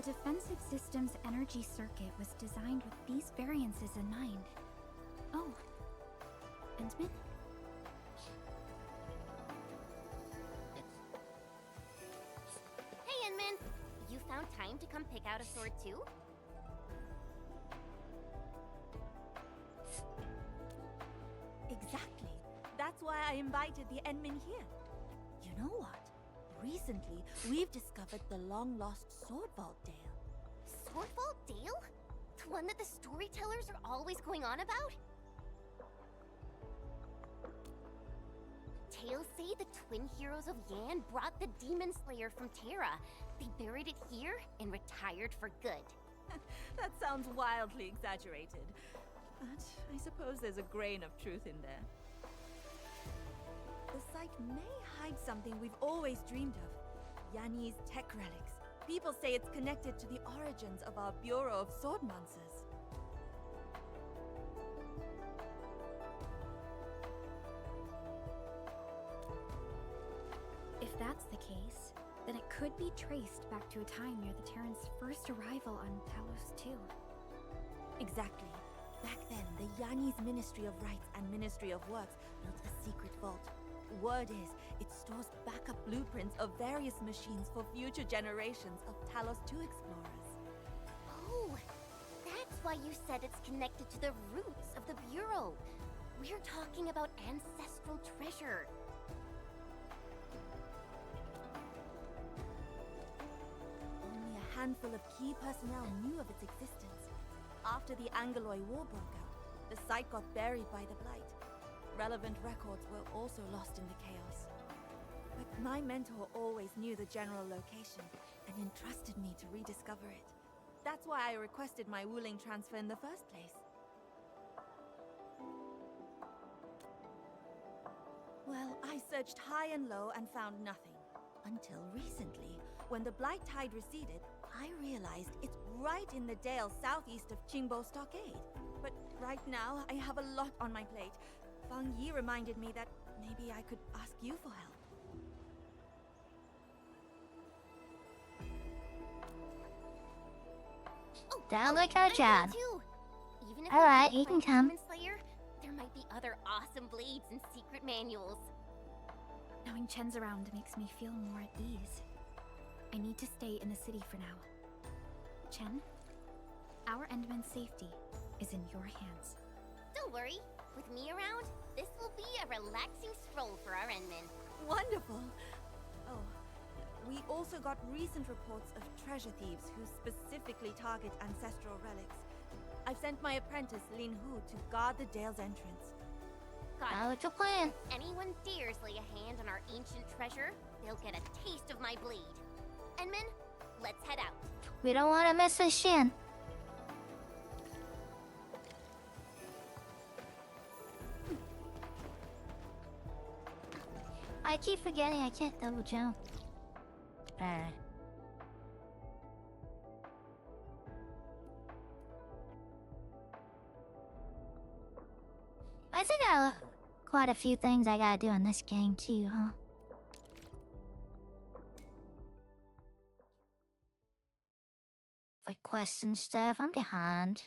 The defensive system's energy circuit was designed with these variances in mind. Oh. Endman? Hey, Endman! You found time to come pick out a sword too? Exactly. That's why I invited the Endman here. You know what? Recently, we've discovered the long-lost Sword Vault Dale. Sword Vault Dale? The one that the storytellers are always going on about? Tales say the twin heroes of Yan brought the Demon Slayer from Terra. They buried it here and retired for good. That sounds wildly exaggerated. But I suppose there's a grain of truth in there. The site may hide something we've always dreamed of. Yanni's tech relics. People say it's connected to the origins of our Bureau of Swordmancers. If that's the case, then it could be traced back to a time near the Terrans' first arrival on Talos 2. Exactly. Back then, the Yanni's Ministry of Rites and Ministry of Works built a secret vault. Word is, it stores backup blueprints of various machines for future generations of Talos 2 explorers. Oh, that's why you said it's connected to the roots of the Bureau. We're talking about ancestral treasure. Only a handful of key personnel knew of its existence. After the Angoloi War broke out, the site got buried by the Blight. Relevant records were also lost in the chaos. But my mentor always knew the general location and entrusted me to rediscover it. That's why I requested my Wuling transfer in the first place. Well, I searched high and low and found nothing. Until recently, when the Blight tide receded, I realized it's right in the dale southeast of Qingbo Stockade. But right now, I have a lot on my plate. Fang Yi reminded me that maybe I could ask you for help. Sounds like our job. Even if Alright, we you don't can fight come. Demon Slayer, there might be other awesome blades and secret manuals. Knowing Chen's around makes me feel more at ease. I need to stay in the city for now. Chen, our Endman's safety is in your hands. Don't worry, with me around, this will be a relaxing stroll for our Endman. Wonderful! Oh, we also got recent reports of treasure thieves who specifically target ancestral relics. I've sent my apprentice, Lin Hu, to guard the Dale's entrance. What's your plan? If anyone dares lay a hand on our ancient treasure, they'll get a taste of my blade. Endman, let's head out. We don't want to miss a shin. I keep forgetting I can't double jump. Alright. I think I quite a few things I gotta do in this game too, huh? For quests and stuff, I'm behind.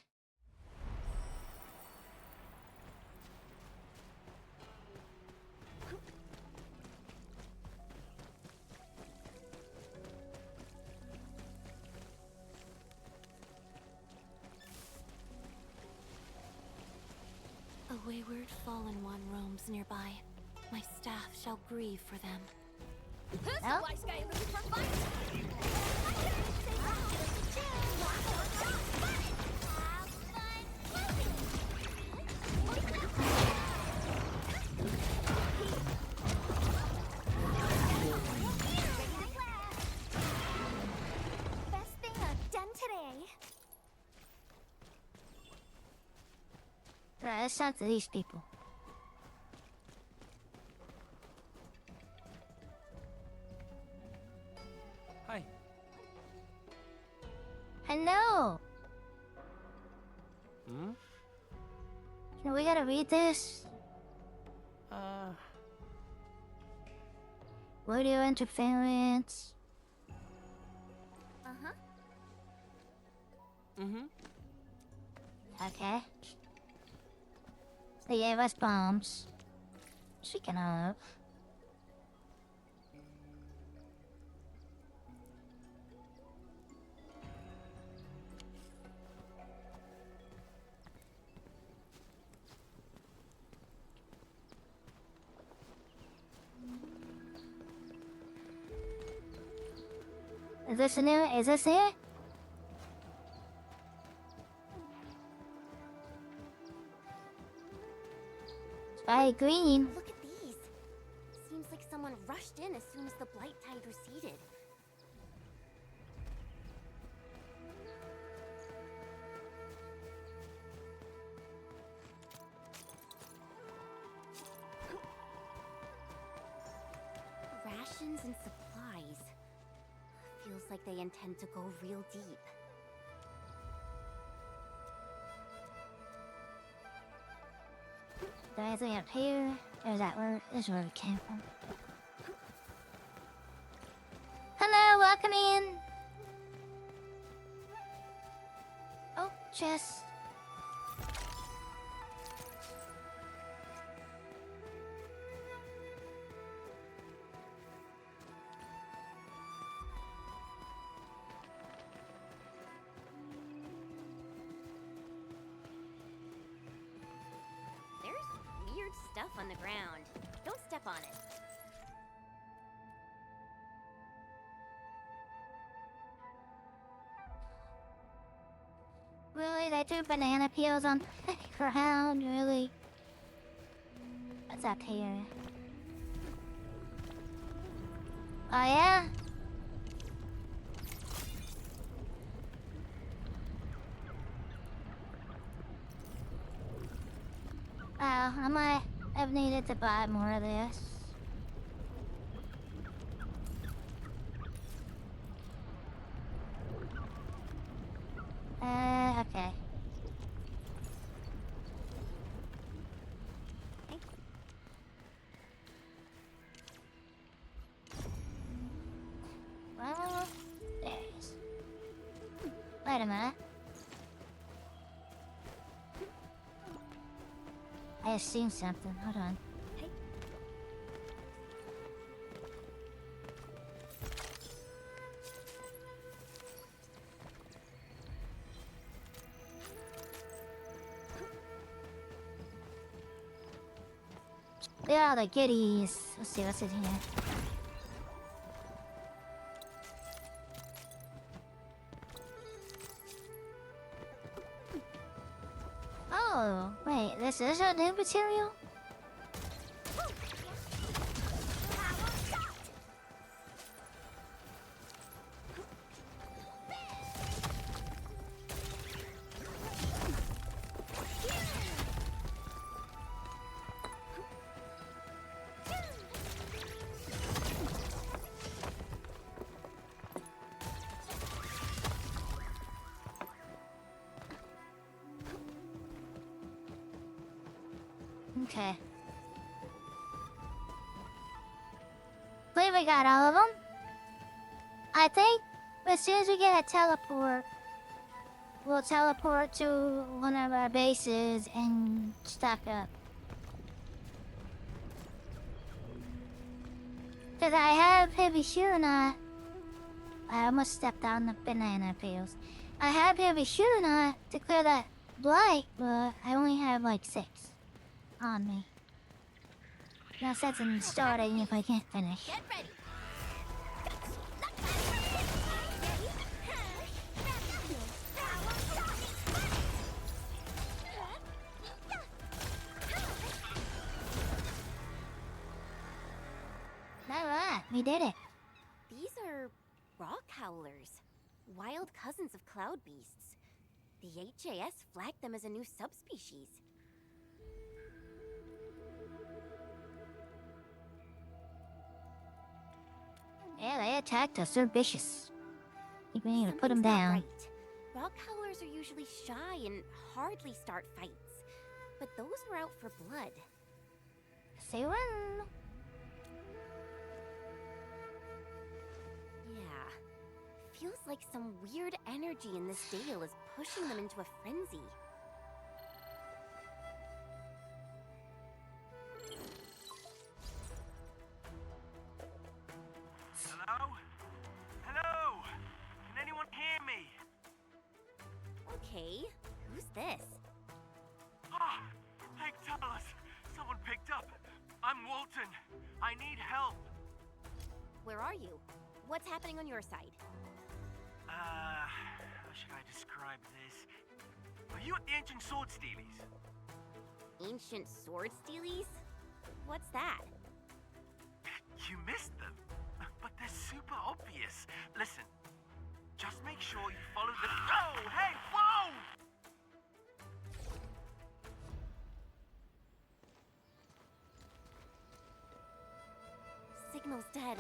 A wayward fallen one roams nearby. My staff shall grieve for them. Who's Oh? the wise guy looking for fight? Best thing I've done today. Right, let's talk to these people. Hi. Hello! Hmm? You know, we gotta read this. Audio interference. Uh-huh. Mm-hmm. Okay. They gave us bombs. Speaking of... Is this new? Is this it? It's very green. Look at these. Seems like someone rushed in as soon as the blight tide receded. Rations and supplies. Feels like they intend to go real deep. There is anything up here? Or is that where... This is where we came from. Hello, welcome in! Oh, chest. There's weird stuff on the ground. Don't step on it. Really? They threw banana peels on the ground? Really? What's up here? Oh, yeah? Wow, I might have needed to buy more of this. Okay. Well, there it is. Wait a minute. I have seen something. Hold on. There are the goodies. Let's see what's in here. Oh, wait, this is a new material? Okay. Believe we got all of them. I think as soon as we get a teleport, we'll teleport to one of our bases and stock up. Cause I have heavy shoe I almost stepped on the banana peels. I have heavy shoe to clear that blight, but I only have like 6 on me. No sense in starting if I can't finish. Get ready. Alright, we did it. These are rock howlers, wild cousins of cloud beasts. The HAS flagged them as a new subspecies. Yeah, they attacked us. They're vicious. I think we need to put them Something's not down. right. Rock howlers are usually shy and hardly start fights, but those were out for blood. Say when. Yeah, feels like some weird energy in this dale is pushing them into a frenzy. Hello? Hello? Can anyone hear me? Okay, who's this? Ah, hey, tell us. Someone picked up. I'm Walton. I need help. Where are you? What's happening on your side? How should I describe this? Are you at the ancient sword steelies? Ancient sword steelies? What's that? You missed them, but they're super obvious. Listen, just make sure you follow the... Oh, hey, whoa! Signal's dead.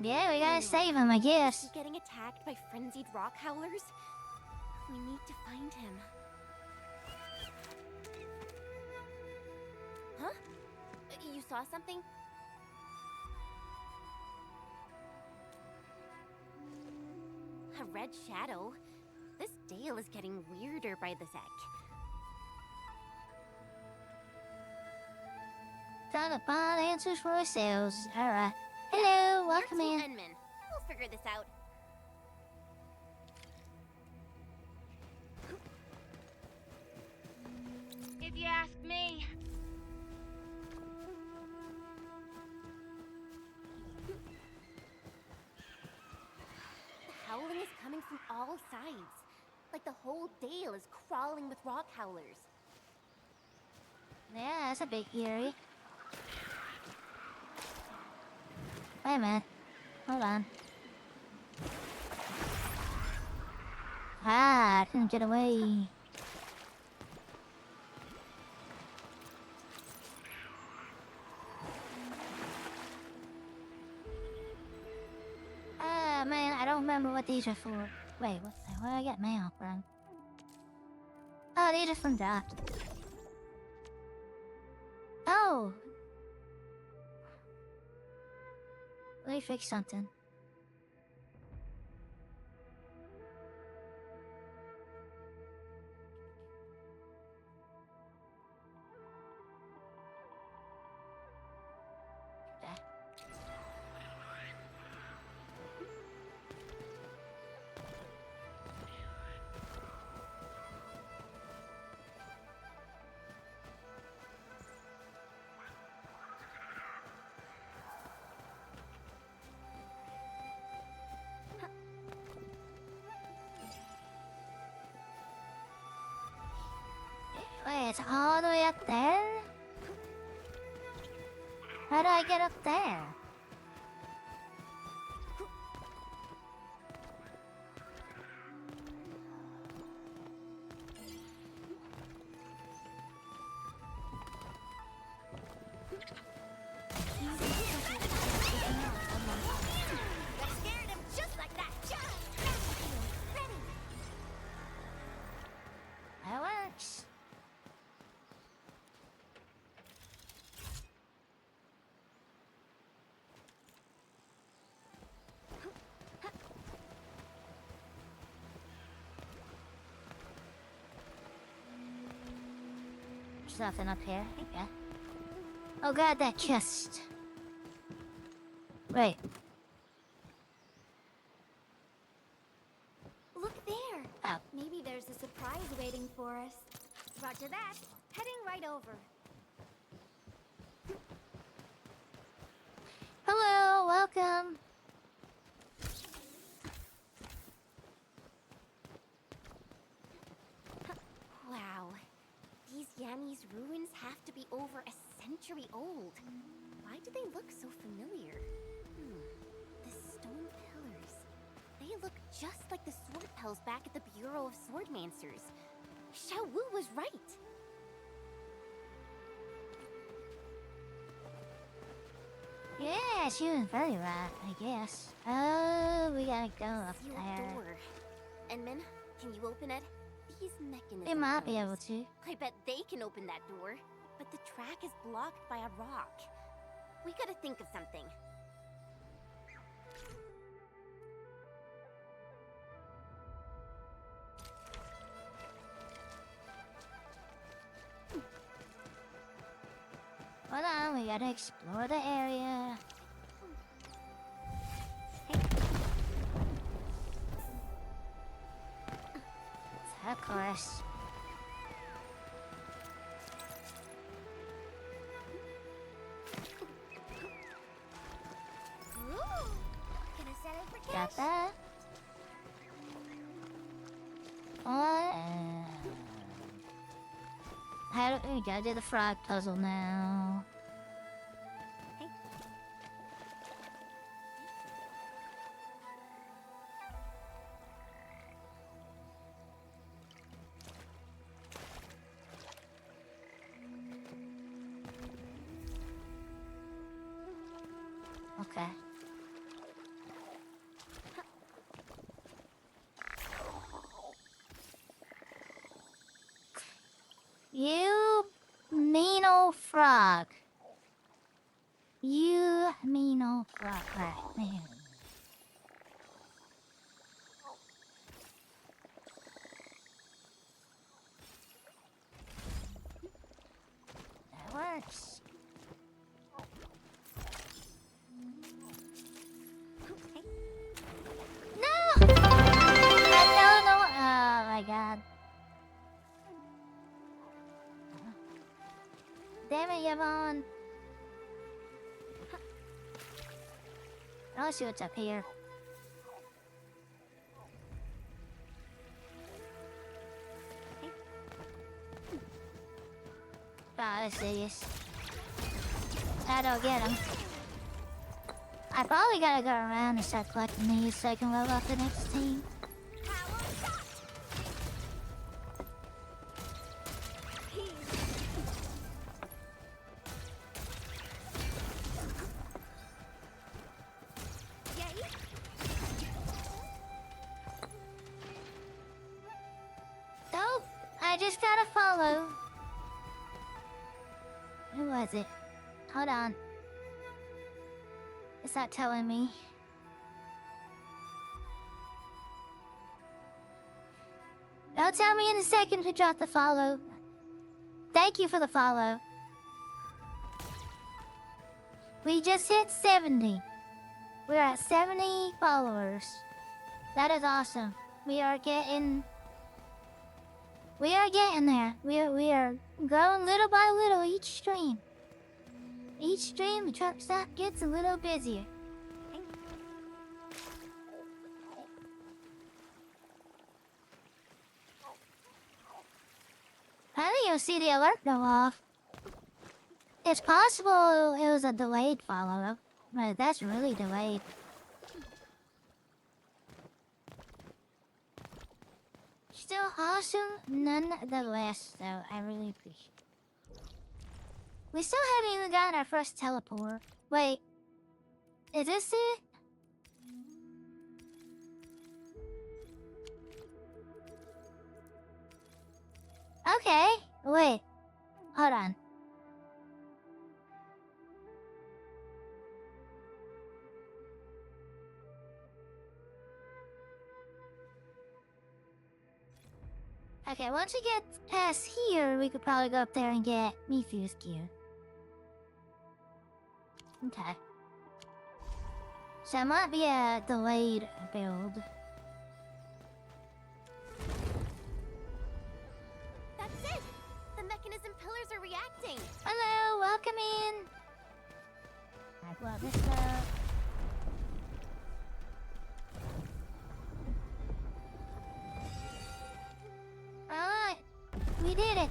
Yeah, we gotta save him, I Is guess. he getting attacked by frenzied rock howlers? We need to find him. Huh? You saw something? A red shadow? This dale is getting weirder by the sec. Time to find answers for ourselves. Alright. Hello, welcome You're in. Team Enman. We'll figure this out. If you ask me. The howling is coming from all sides. Like the whole dale is crawling with rock howlers. Yeah, that's a bit eerie. Wait a minute. Hold on. Ah, I couldn't get away. Ah, man, I don't remember what these are for. Wait, what the where I get mail from? Oh, these are from Draft. Oh! Let me fix something. Okay. Wait, it's all the way up there? How do I get up there? I scared him just like that. Ready. That works. There's nothing up here. Yeah. Oh god, that chest. Wait. Look there! Oh. Maybe there's a surprise waiting for us. Roger that. Heading right over. Hello, welcome. Wow. These Yanni's ruins have to be over a century old. Why do they look so familiar? The stone pillars. They look just like the sword pels back at the Bureau of Swordmancers. Xiao Wu was right. Yeah, she was very right, I guess. Oh, we gotta go up Sealed there. door. Enman, can you open it? These mechanisms. They might be able to. I bet they can open that door. But the track is blocked by a rock. We gotta think of something. Hold on, we gotta explore the area. Of course. Ooh, gonna sell it for Got cash. that. What? How do we gotta do the frog puzzle now? Okay. You mean old frog. You mean old frog. Right, man. That works. No! No! Oh my god. Damn it, Yvonne. I'll see what's up here. Ah, that's serious. I don't get him. I probably gotta go around and start collecting these so I can roll off the next team. So, I just gotta follow. Who was it? Hold on. It's not telling me. It'll tell me in a second to drop the follow. Thank you for the follow. We just hit 70. We're at 70 followers. That is awesome. We are getting there. We are growing little by little each stream. Each stream, the Truckstop gets a little busier. I think you'll see the alert go off. It's possible it was a delayed follow, but that's really delayed. Still awesome, nonetheless, though. I really appreciate it. We still haven't even gotten our first teleport. Wait, is this it? Okay, wait, hold on. Okay, once we get past here, we could probably go up there and get Mifu's gear. Okay. So it might be a delayed build. That's it! The mechanism pillars are reacting! Hello, welcome in! Alright, well, this Alright, we did it!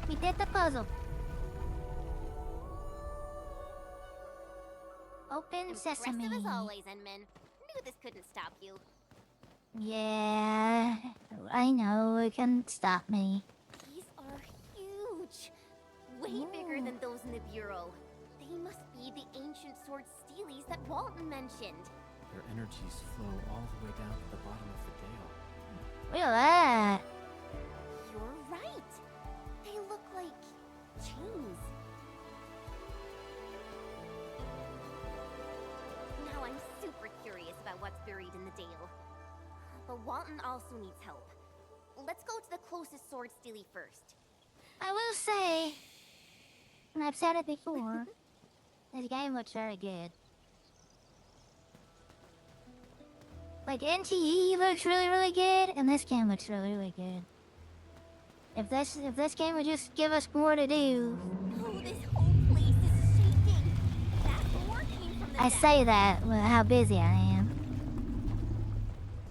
We did the puzzle. Open sesame. Impressive as always, Enman. Knew this couldn't stop you. Yeah, I know, it can stop me. These are huge! Way bigger than those in the Bureau. They must be the ancient sword steelies that Walton mentioned. Their energies flow all the way down to the bottom of the dale. Look at that! buried in the dale. But Walton also needs help. Let's go to the closest sword stealie first. I will say, and I've said it before, this game looks very good. Like, NTE looks really, really good, and this game looks really, really good. If this game would just give us more to do. Oh, this whole place is shaking. That roar came from the I deck. say that with how busy I am.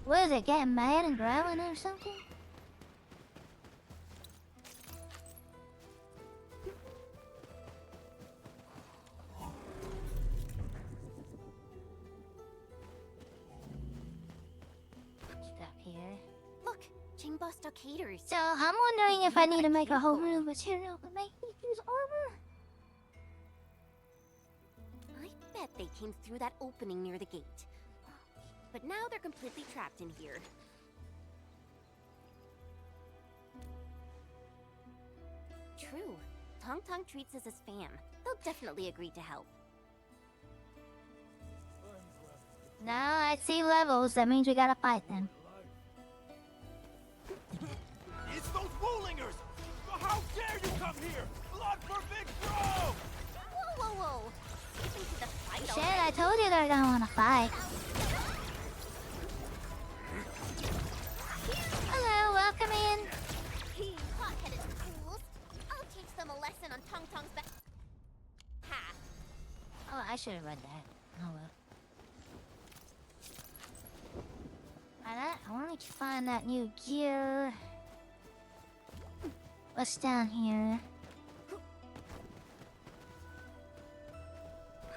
What is it, getting mad and growling or something? Stuff here. Look, Jingba stockaders. So, I'm wondering if I need to make a whole new material to make me use armor. I bet they came through that opening near the gate. But now they're completely trapped in here. True. Tong Tong treats us as fam. They'll definitely agree to help. Now I see levels, that means we gotta fight them. It's those Wulingers! How dare you come here! Blood for Big Bro! Whoa, whoa, whoa! Skipping to the fight Shit, already. I told you they're gonna wanna fight. Hello, welcome in. Hey, hot-headed fools! I'll teach them a lesson on Tong Tong's back. Ha! Oh, I should have read that. Oh well. Alright, I wanted to find that new gear. What's down here?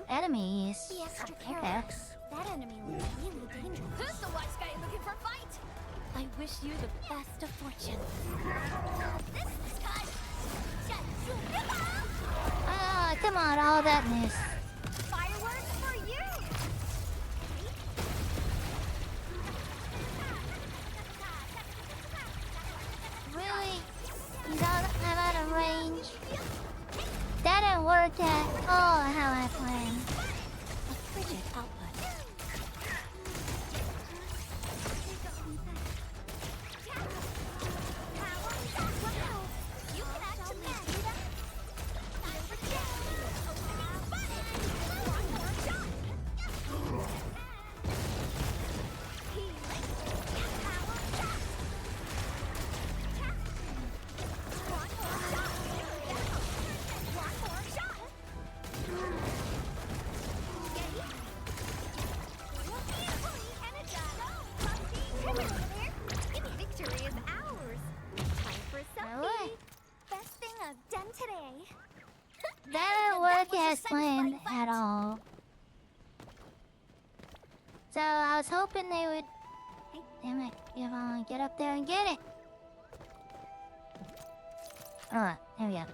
Enemies. Be extra Okay. careful. That enemy looks really dangerous. Who's the wise guy looking for a fight? I wish you the best of fortune. This guy! Ah, come on, all that miss. Fireworks for you! Really? He's out, I'm out of range. That didn't work at all how I planned. A frigid output. Wow! You can actually do that? Time for one more shot! Victory is ours. Time for No way. selfie. Best thing I've done today. That didn't work as planned at all. So I was hoping they would. Hey, damn it! Yvonne, get up there and get it. Alright, there we go.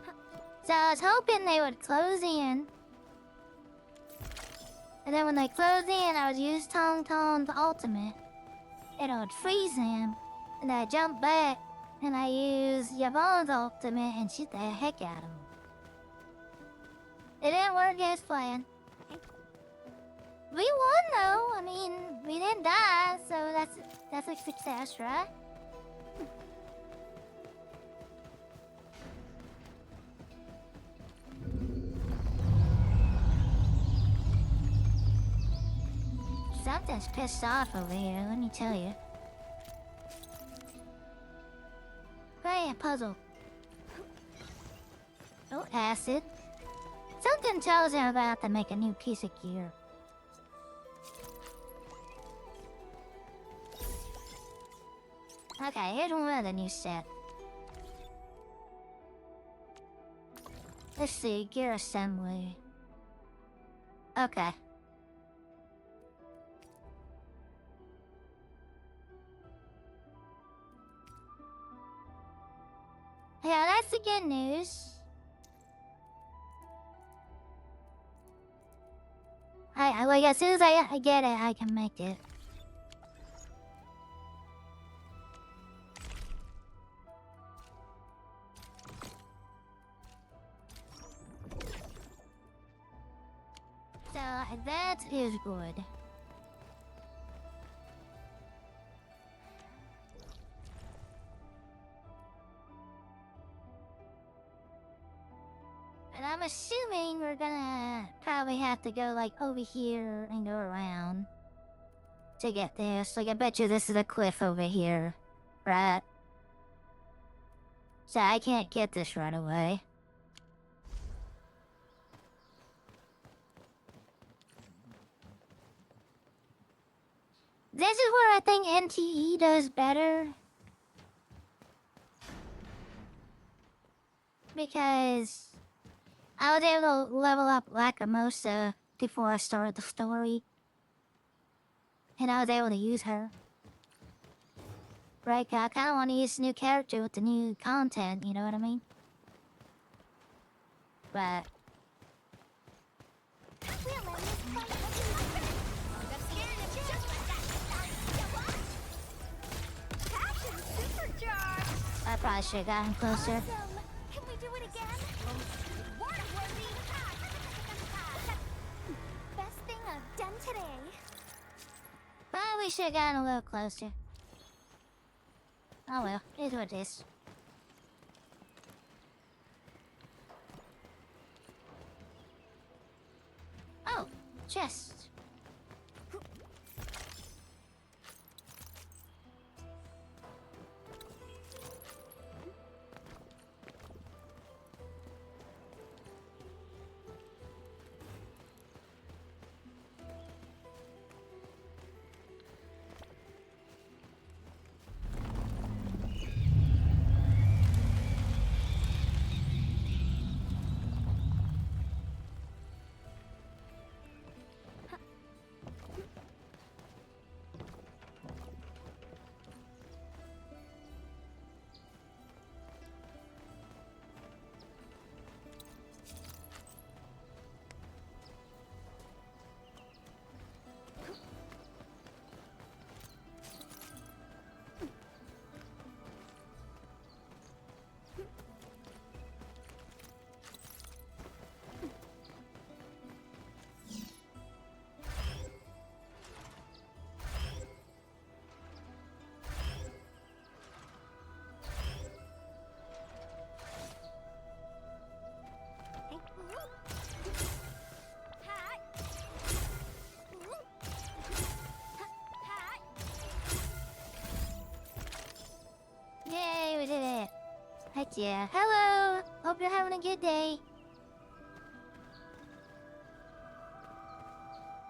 So I was hoping they would close in. And then when they close in, I would use Tong Tong's ultimate. And it would freeze him. And I jump back. And I use Yvonne's ultimate and shoot the heck out of him. It didn't work as planned. We won though. I mean, we didn't die, so that's a success, right? Something's pissed off over here, let me tell you. Hey, a puzzle. Oh, acid. Something tells him about to make a new piece of gear. Okay, here's one of the new set. Let's see, gear assembly. Okay. Yeah, that's the good news. Like, as soon as I get it, I can make it. So, that is good. assuming we're gonna probably have to go like over here and go around to get this. Like I bet you this is a cliff over here, right? So I can't get this right away. This is where I think NTE does better. Because I was able to level up Lacrimosa before I started the story. And I was able to use her. Right, 'cause I kind of want to use a new character with the new content, you know what I mean? But... I probably should have gotten closer. Awesome. Can we do it again? Water-worthy. Best thing I've done today. Probably should have gotten a little closer. Oh well, it is what it is. Oh, chest. Yay, we did it. Heck yeah. Hello! Hope you're having a good day.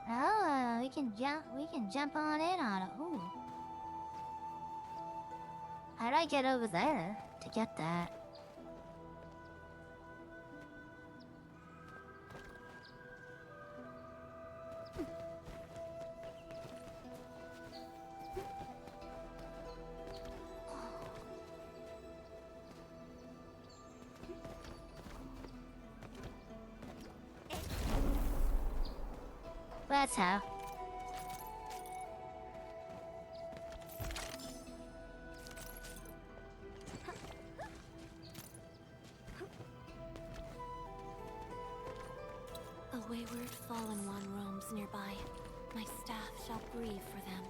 Oh, we can jump on in on it. Ooh. How'd I get over there to get that? That's how. A wayward fallen one roams nearby. My staff shall grieve for them.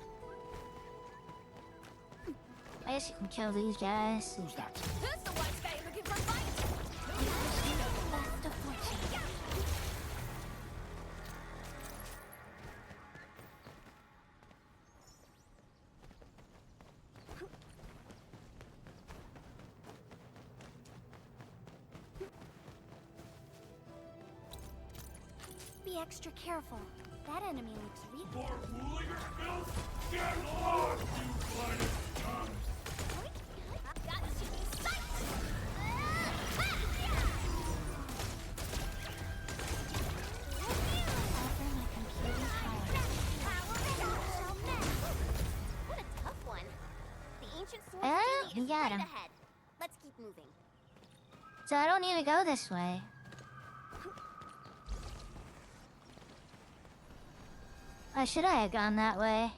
I guess you can kill these guys. Who's that? Who's the wise guy looking for fight? Best of fortune. Be extra careful. That enemy looks weak. More Wuling filth? Get lost, you finest tongue! Got you in sight! Offer my computing power. What a tough one. The ancient sword Oh, is we got straight him. ahead. Let's keep moving. So I don't need to go this way. Or should I have gone that way?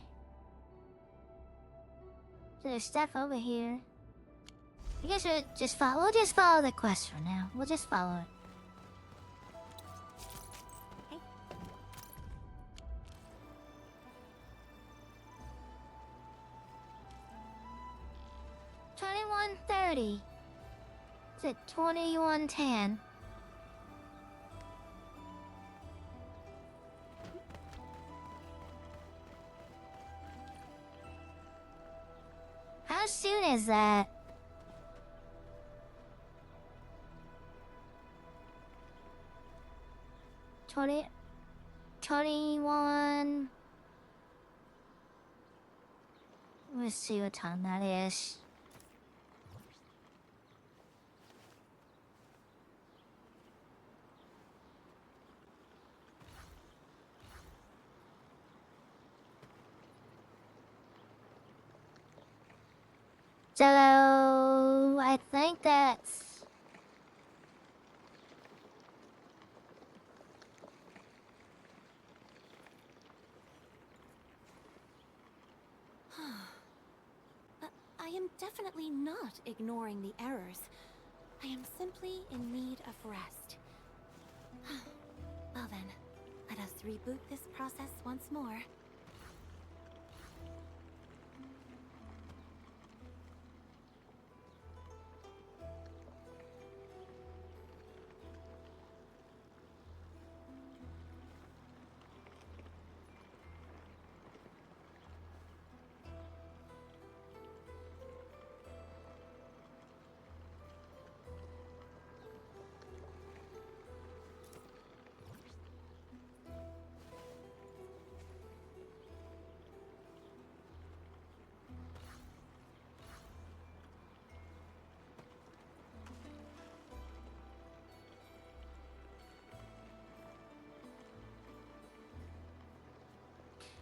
So there's stuff over here. I guess we'll just follow the quest for now. We'll just follow it. Hey. 21:30. It's at 21:10. How soon is that? Twenty, 21. Let's see what time that is. So I think that's I am definitely not ignoring the errors. I am simply in need of rest. Well then, let us reboot this process once more.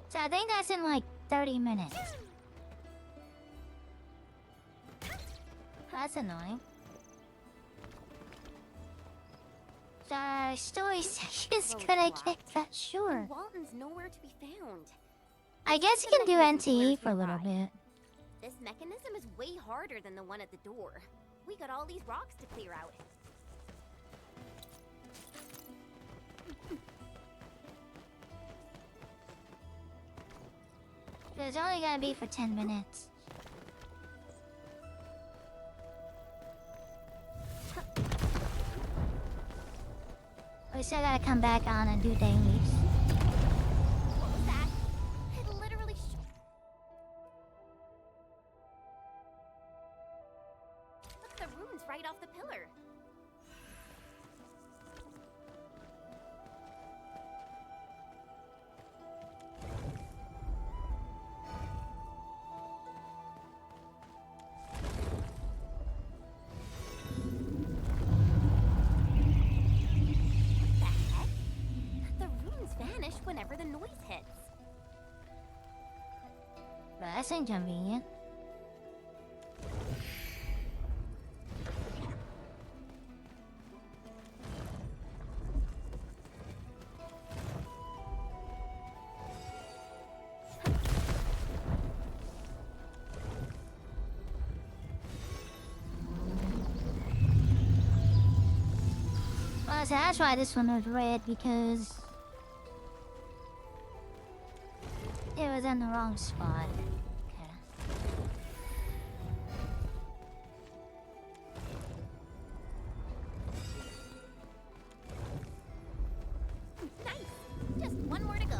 so I think that's in like 30 minutes. That's annoying. The story section's Road gonna blocked. get that sure. Walton's nowhere to be found. I guess you The can do mechanism NTE blurs for a little nearby. bit. This mechanism is way harder than the one at the door. We got all these rocks to clear out. It's only gonna be for 10 minutes. We still gotta come back on and do dailies. What was that? It literally Look, the runes right off the pillar. What the heck? The runes vanish whenever the noise hits. That's inconvenient. Well, so that's why this one was red, because it was in the wrong spot. Okay. Nice! Just one more to go.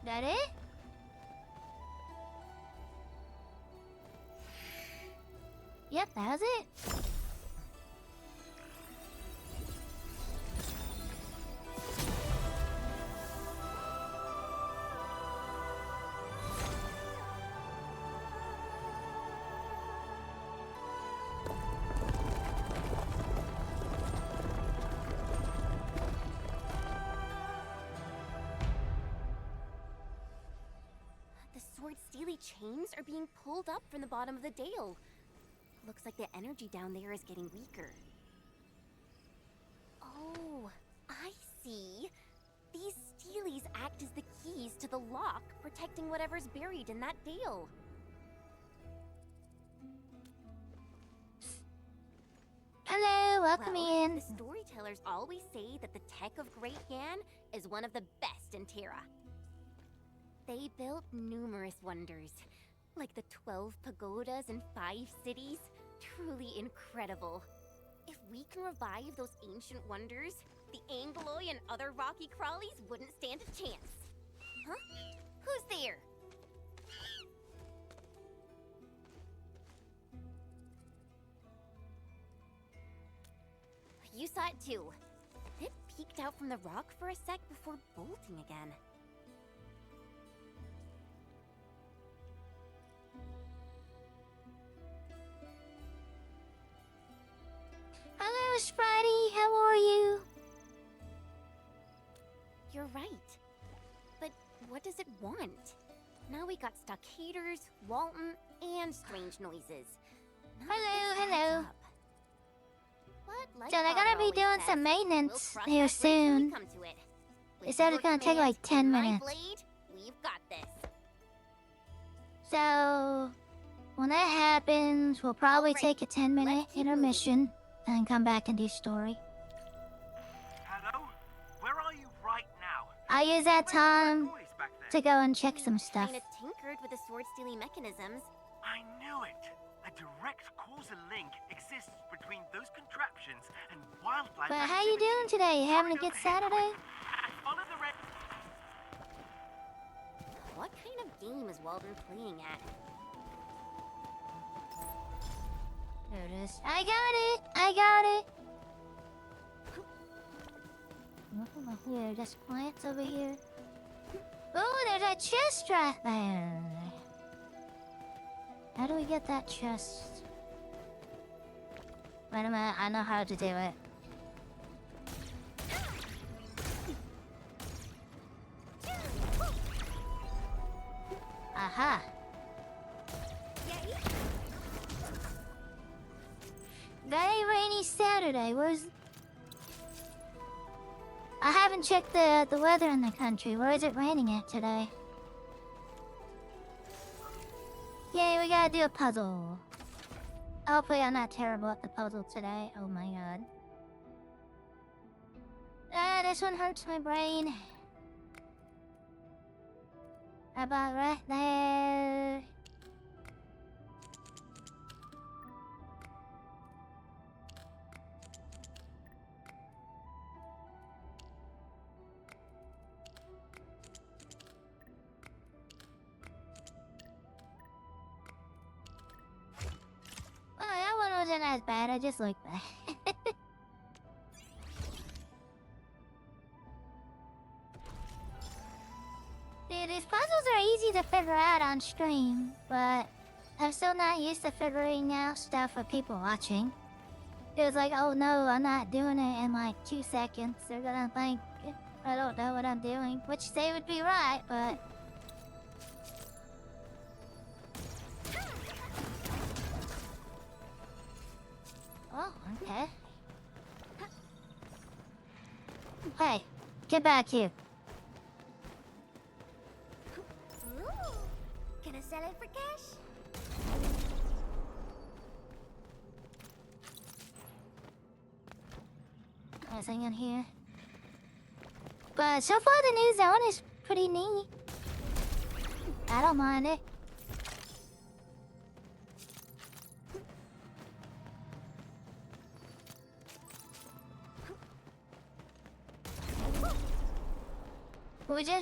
That it? Yep, that was it. The sword steely chains are being pulled up from the bottom of the dale. Looks like the energy down there is getting weaker. Oh, I see. These steelies act as the keys to the lock, protecting whatever's buried in that dale. Hello, welcome Well, in. the storytellers always say that the tech of Great Yan is one of the best in Terra. They built numerous wonders, like the 12 pagodas and 5 cities. Truly incredible. If we can revive those ancient wonders, the Angoloi and other rocky crawlies wouldn't stand a chance. Huh? Who's there? You saw it too. It peeked out from the rock for a sec before bolting again. Hello, Spidey. How are you? You're right. But what does it want? Now we got stockaders, Walton, and strange noises. None of Hello, this adds hello. up. But like So they're Father gonna be always doing says, some we'll maintenance cross here that bridge when we soon. come to it. They With said your it's gonna take command like 10 and my minutes. blade, we've got this. So when that happens, we'll probably Alright, take a 10-minute let's keep intermission and come back and do story. Hello? Where are you right now? I use that Where's time my voice back there? to go and check some stuff. Kinda tinkered with the sword-stealing mechanisms. I knew it. A direct causal link exists between those contraptions and wildlife. But how you doing today? You having a good Saturday? Follow the red. What kind of game is Walden playing at? There it is. I got it! I got it! Oh, here, there's plants over here. Oh, there's a chest right there. How do we get that chest? Wait a minute, I know how to do it. Aha! Very rainy Saturday. Where's... I haven't checked the weather in the country. Where is it raining at today? Yay, we gotta do a puzzle. Hopefully I'm not terrible at the puzzle today. Oh my god. Ah, this one hurts my brain. About right there. Oh, that one wasn't as bad. I just like that. See, these puzzles are easy to figure out on stream, but I'm still not used to figuring out stuff for people watching. It was like, oh no, I'm not doing it in like 2 seconds. They're gonna think I don't know what I'm doing, which they would be right, but... Oh, okay. Hey, get back here. Ooh, gonna sell it for cash? Anything in here? But so far the new zone is pretty neat. I don't mind it.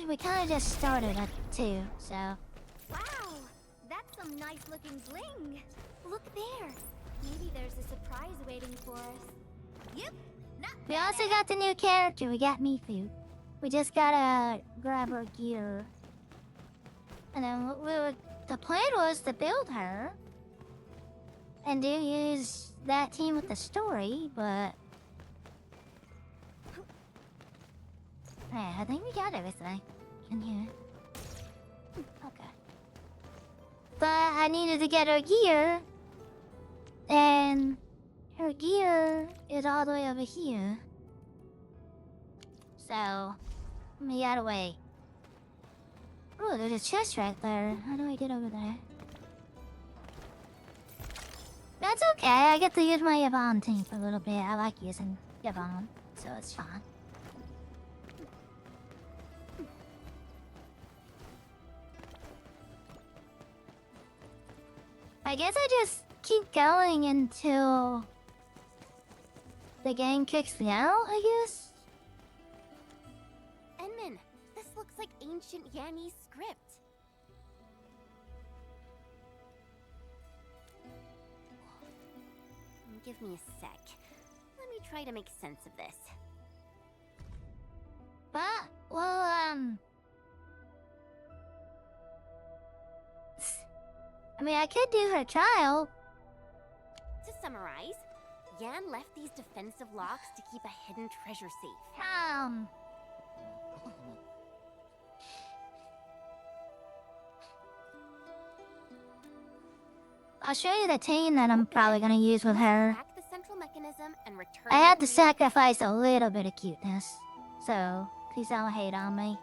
We kind of just started at 2, so... Wow, that's some nice looking bling. Look there. Maybe there's a surprise waiting for us. Yep. We also got the new character. We got Mifu. We just gotta grab her gear. And then the plan was to build her. And do use that team with the story, but... Yeah, I think we got everything in here. Okay. But I needed to get her gear. And her gear is all the way over here. So, we gotta wait. Oh, there's a chest right there. How do I get over there? That's okay. I get to use my Yvonne team for a little bit. I like using Yvonne, so it's fine. I guess I just keep going until the game kicks me out, I guess? Kitten, this looks like ancient Yanese script. Give me a sec. Let me try to make sense of this. But, well, I mean, I could do her trial. To summarize, Yan left these defensive locks to keep a hidden treasure safe. I'll show you the team that I'm probably gonna use with her. Hack the central mechanism and return I had to the key. sacrifice a little bit of cuteness, so please don't hate on me.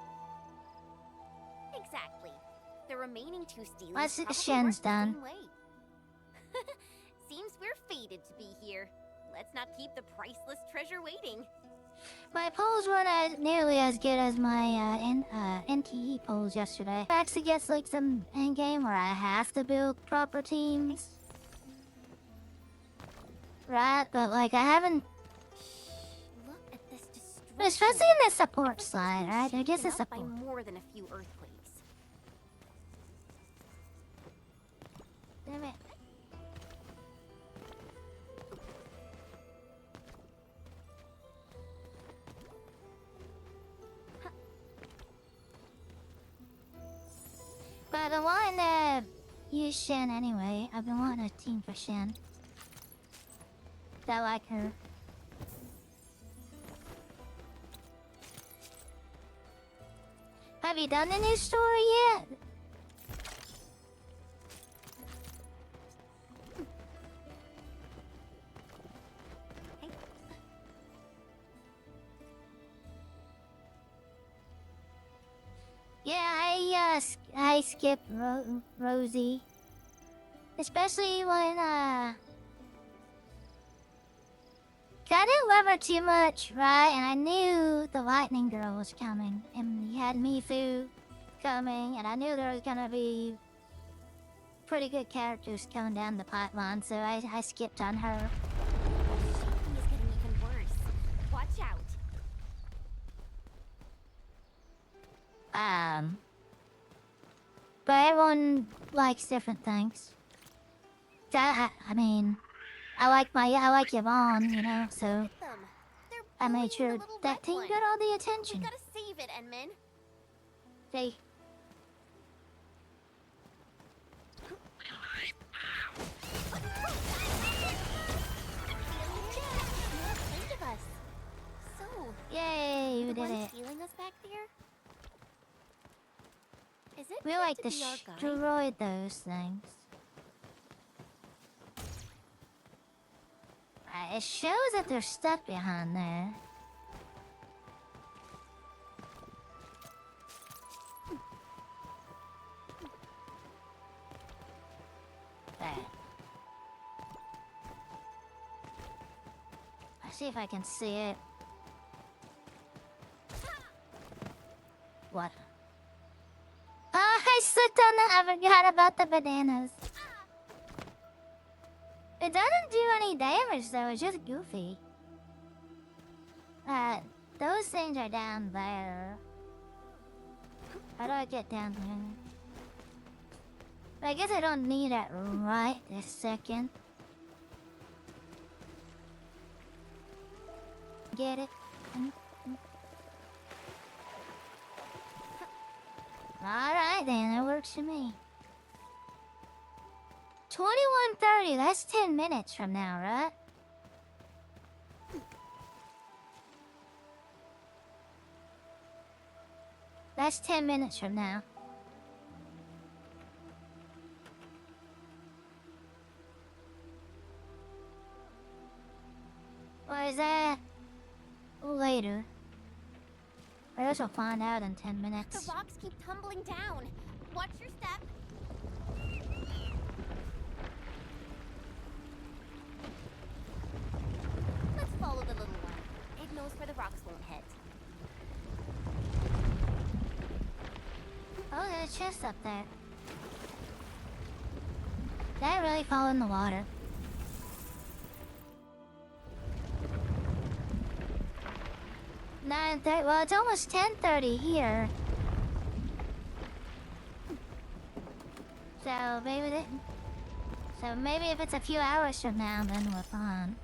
Exactly. The remaining two stealers Once probably Shen's work the done. same way. Seems we're fated to be here. Let's not keep the priceless treasure waiting. My polls weren't nearly as good as my NTE polls yesterday. Actually gets like some endgame where I have to build proper teams. Right, but like I haven't, Look at this destruction. but especially in the support Everything's slide, been right? I guess shaken the up by support. more than a few earthquakes. Damn it. But I've been wanting to use Shen anyway. I've been wanting a team for Shen. I like her. Have you done the new story yet? Yeah, I skip Rosie. Especially when, I didn't love her too much, right? And I knew the Lightning Girl was coming. And you had Mifu coming, and I knew there was gonna be pretty good characters coming down the pipeline, so I skipped on her. Shaking is getting even worse. Watch out. But everyone likes different things. I mean, I like Yvonne, you know, so Them. They're I made bullying sure the little that red team one. got all the We attention. gotta save it, Enman. They Think of us. So, Yay, you the did one it. stealing us back there? Is it We meant like to to be our guide? destroy those things. It shows that there's stuff behind there. There. Let's see if I can see it. What? Oh, I slipped on that. I forgot about the bananas. It doesn't do any damage though, it's just goofy. Those things are down there. How do I get down there? I guess I don't need it right this second. Get it? Alright then, that works for me. 21:30, that's 10 minutes from now, right? That's 10 minutes from now. Or is that later? I guess we'll find out in 10 minutes. The rocks keep tumbling down. Watch your step. Let's follow the little one. It knows where the rocks won't hit. Oh, there's a chest up there. Did I really fall in the water? 9:30. Well, it's almost 10:30 here. So maybe if it's a few hours from now, then we're fine.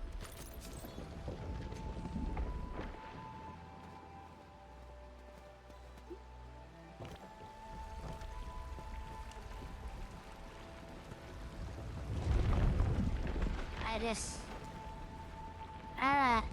Alright.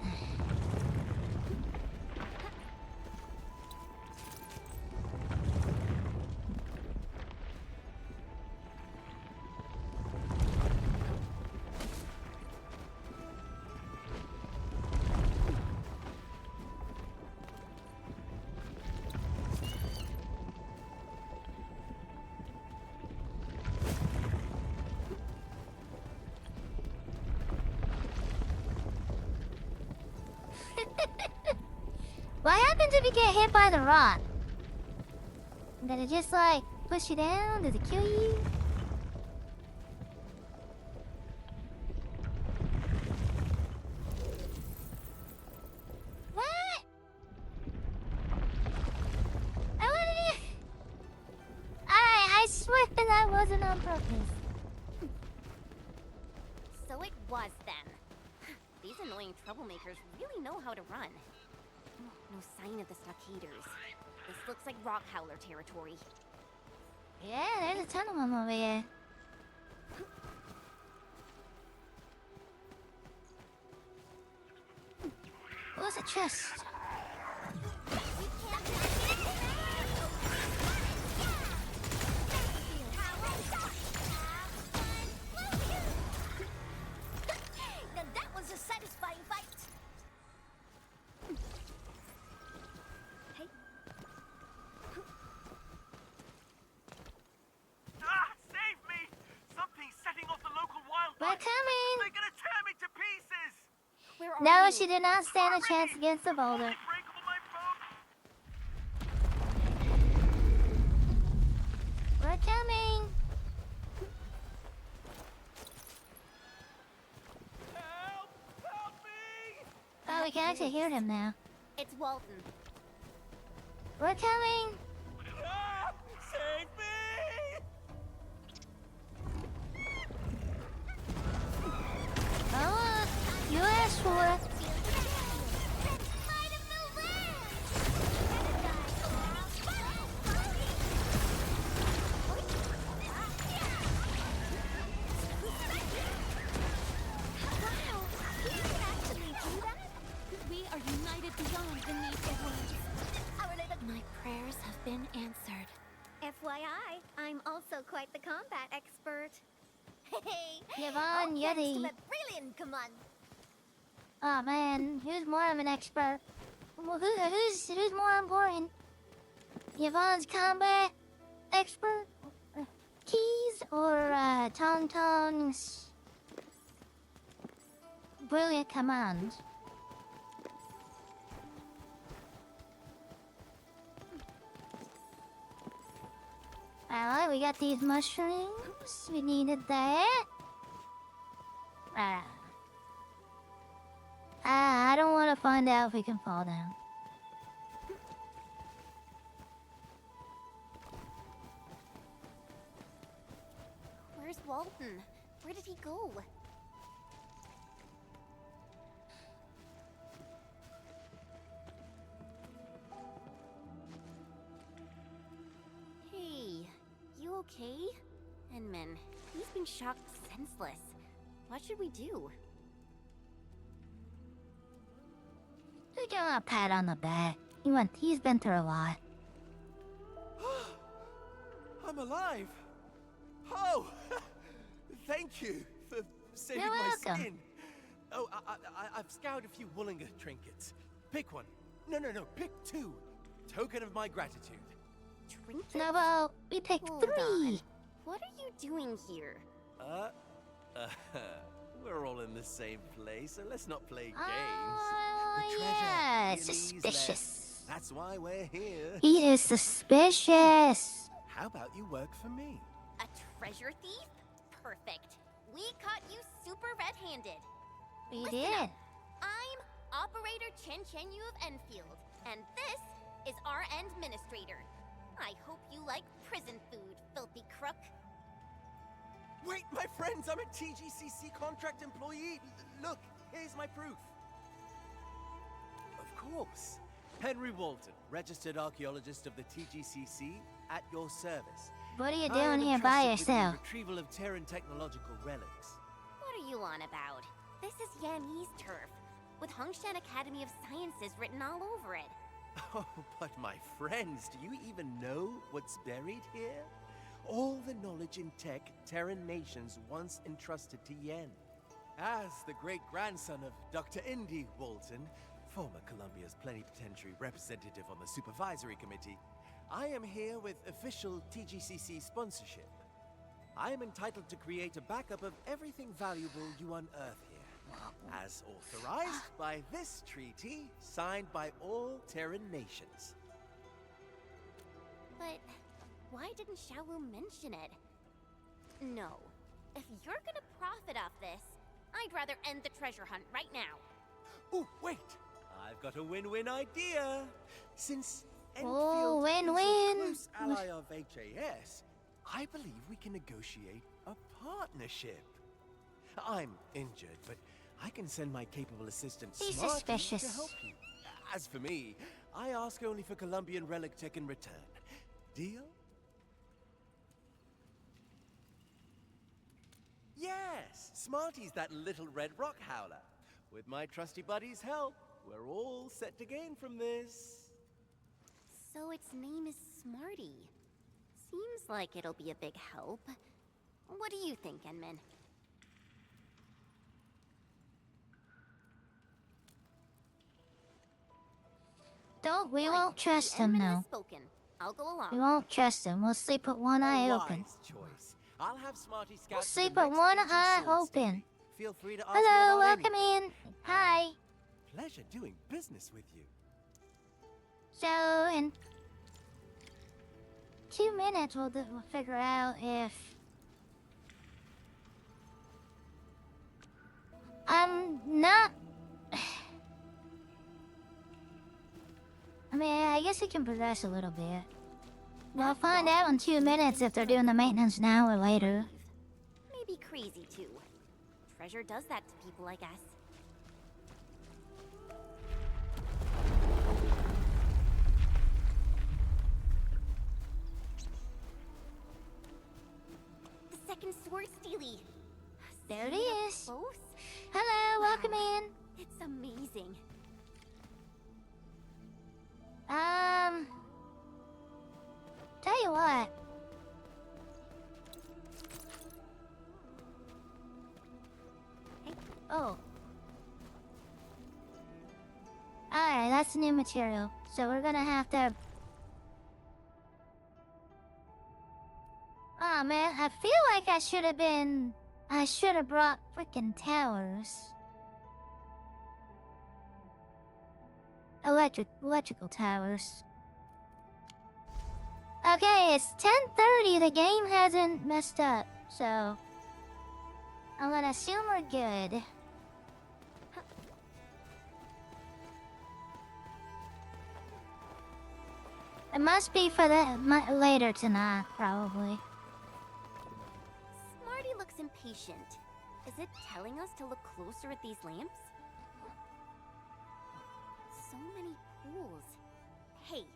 What happens if you get hit by the rock? Does it just like push you down? Does it kill you? What? I wanted to... Alright, I swear that wasn't on purpose. So it was then. These annoying troublemakers really know how to run. No sign of the stockaders. This looks like rock howler territory. Yeah, there's a ton of them over here. What's a chest? Now that was a satisfying fight. Hey. Save me! Something's setting off the local wildfire. We're coming! They're gonna tear me to pieces! Where are No, you? she did not stand a chance against the boulder. Unbreakable, my phone! We're coming! Help! Help me! Oh, we can actually hear him now. It's Walton. We're coming! Ah! Save me! Oh, you asked for it. We are united beyond the need for words. My prayers have been answered. FYI, I'm also quite the combat expert. Hey, Yvonne Yeti. brilliant command. Oh man, who's more of an expert? Who's more important? Yvonne's combat expert? Keys or Tong Tong's brilliant command? Alright, we got these mushrooms. We needed that. I don't want to find out if we can fall down. Where's Walton? Where did he go? Hey, you okay? Enman, he's been shocked senseless. What should we do? Just give him a pat on the back. He's been through a lot. I'm alive! Oh! Thank you for saving You're my welcome. skin. Oh, I've scoured a few Wuling trinkets. Pick one. No, pick two. Token of my gratitude. Trinkets? Snowball, we picked Hold 3. on. What are you doing here? We're all in the same place, so let's not play games. Oh, The treasure, yeah, it is suspicious. less. That's why we're here. He is suspicious. How about you work for me? A treasure thief? Perfect. We caught you super red-handed. We Listen did. up. I'm Operator Chen Chen Yu of Endfield. And this is our administrator. I hope you like prison food, filthy crook. Wait, my friends, I'm a TGCC contract employee. Look, here's my proof. Of course. Henry Walton, registered archaeologist of the TGCC, at your service. What are you I doing am here by entrusted with the yourself? retrieval of Terran technological relics. What are you on about? This is Yanni's turf, with Hongshan Academy of Sciences written all over it. Oh, but my friends, do you even know what's buried here? All the knowledge and tech Terran nations once entrusted to Yen. As the great-grandson of Dr. Indy Walton, former Columbia's plenipotentiary representative on the supervisory committee, I am here with official TGCC sponsorship. I am entitled to create a backup of everything valuable you unearth here, as authorized by this treaty, signed by all Terran nations. But why didn't Xiaowu mention it? No. If you're gonna profit off this, I'd rather end the treasure hunt right now. Oh, wait! I've got a win-win idea. Since Oh, Endfield is a win-win. close ally of HAS, I believe we can negotiate a partnership. I'm injured, but I can send my capable assistant He's Smarty suspicious. to help you. As for me, I ask only for Columbian relic tech in return. Deal? Yes, Smarty's that little red rock howler. With my trusty buddy's help, we're all set to gain from this. So its name is Smarty. Seems like it'll be a big help. What do you think, Enman? We Fine. won't trust The him, Enman though. has spoken. I'll go along. We won't trust him. We'll sleep with one eye open. Wise choice. I'll have Smarty scout We'll to the sleep with next one ancient eye sword open. study. Feel free to ask Hello, me about welcome anything. in. Hi. Pleasure doing business with you. So, in 2 minutes, we'll figure out if... I'm not... I mean, I guess we can progress a little bit. We'll find out in 2 minutes if they're doing the maintenance now or later. Maybe crazy, too. Treasure does that to people, I guess. The second sword steely. There it See it up is. close? Hello, welcome in. It's amazing. Tell you what. Oh. Alright, that's new material. So we're gonna have to... Aw, man, I feel like I should have brought freaking towers. Electrical towers. Okay, it's 10:30. The game hasn't messed up, so I'm gonna assume we're good. It must be for later tonight, probably. Smarty looks impatient. Is it telling us to look closer at these lamps? So many pools. Hey,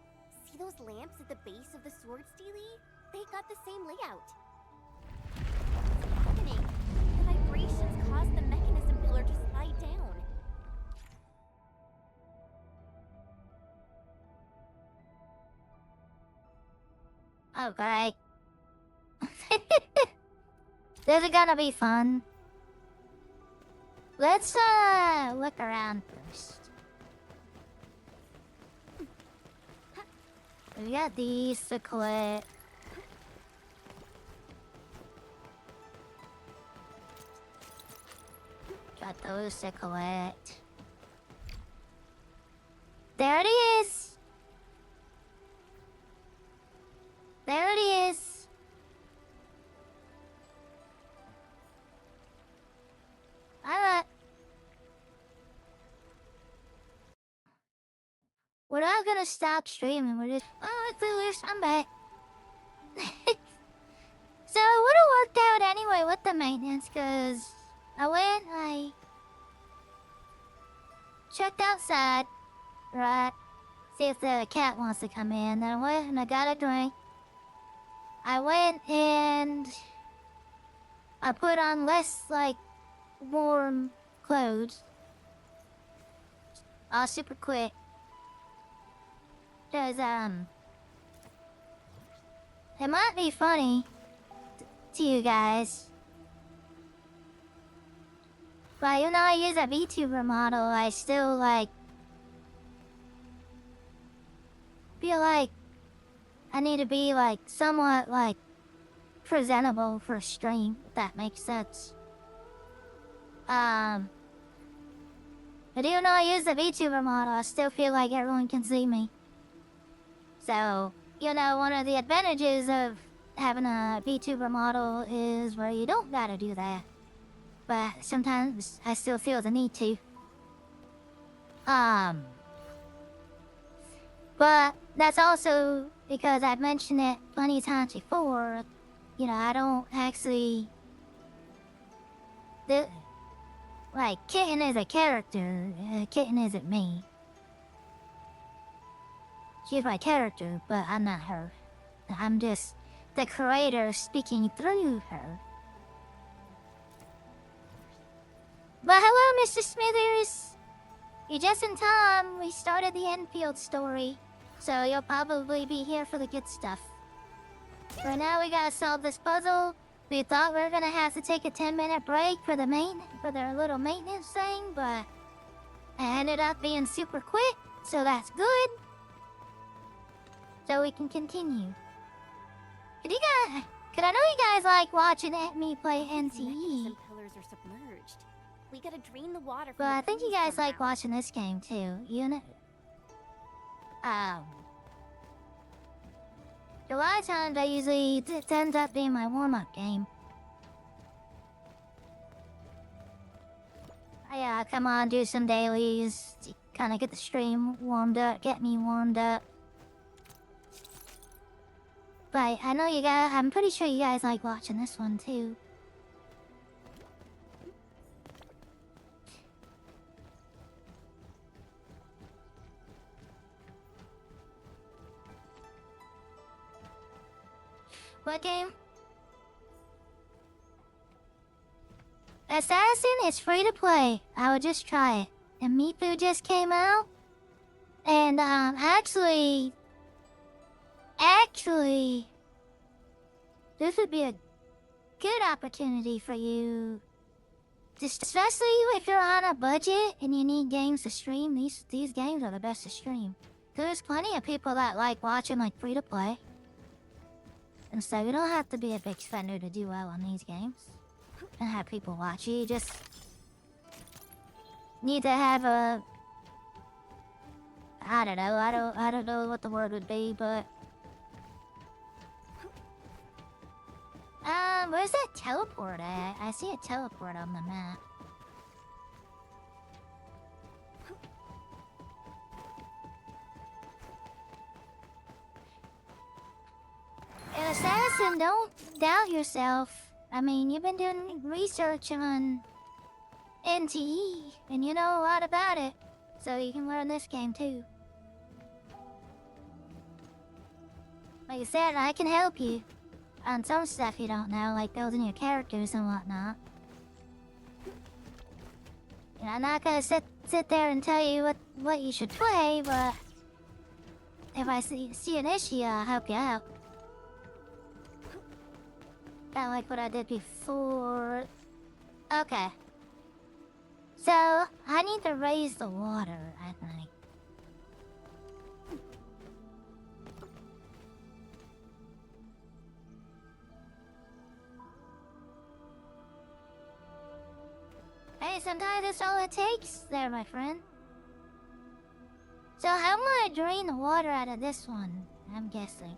see those lamps at the base of the sword steely? They got the same layout. What's happening? The vibrations caused the mechanism pillar to slide down. Okay. This is gonna be fun. Let's look around first. We got these to collect. Got those to collect. There it is! There it is! Alright. we're not gonna stop streaming. We're just, oh, it's Lewis, I'm back. So it would have worked out anyway with the maintenance, cause I checked outside, right? See if the cat wants to come in. Then I went and I got a drink. I went and I put on less, like, warm clothes. All super quick. Cause, it might be funny to you guys. But even though I use a VTuber model, I still, like, feel like I need to be, like, somewhat, like, presentable for stream, if that makes sense. But even though I use the VTuber model, I still feel like everyone can see me. So, you know, one of the advantages of having a VTuber model is where you don't gotta do that. But sometimes I still feel the need to. But that's also because I've mentioned it plenty of times before. You know, I don't actually... Like, Kitten is a character. Kitten isn't me. She's my character, but I'm not her. I'm just the creator speaking through her. But hello, Mr. Smithers! You're just in time. We started the Endfield story. So you'll probably be here for the good stuff. Right now we gotta solve this puzzle. We thought we were gonna have to take a 10-minute break for their little maintenance thing, but it ended up being super quick, so that's good. So we can continue. Could I know you guys like watching me play NTE? Some pillars are submerged. We gotta drain the water from But I think you pools guys like somehow. watching this game too, you know? A lot of times I usually, it ends up being my warm-up game. I come on, do some dailies, to kind of get the stream warmed up, get me warmed up. But I know you guys, I'm pretty sure you guys like watching this one too. What game? Assassin is free to play. I would just try it. And Mifu just came out. And actually, this would be a good opportunity for you. Just especially if you're on a budget and you need games to stream. These games are the best to stream. There's plenty of people that like watching like free to play. And so you don't have to be a big spender to do well on these games. And have people watch you. You just need to have a... I don't know. I don't know what the word would be, but... Where's that teleport at? I see a teleport on the map. And Assassin, don't doubt yourself. I mean, you've been doing research on NTE, and you know a lot about it. So you can learn this game too. Like I said, I can help you on some stuff you don't know, like building your characters and whatnot. And I'm not gonna sit there and tell you what you should play, but if I see an issue, I'll help you out. Kinda like what I did before. Okay. So, I need to raise the water, I think. Hey, sometimes that's all it takes there, my friend. So how am I drain the water out of this one? I'm guessing.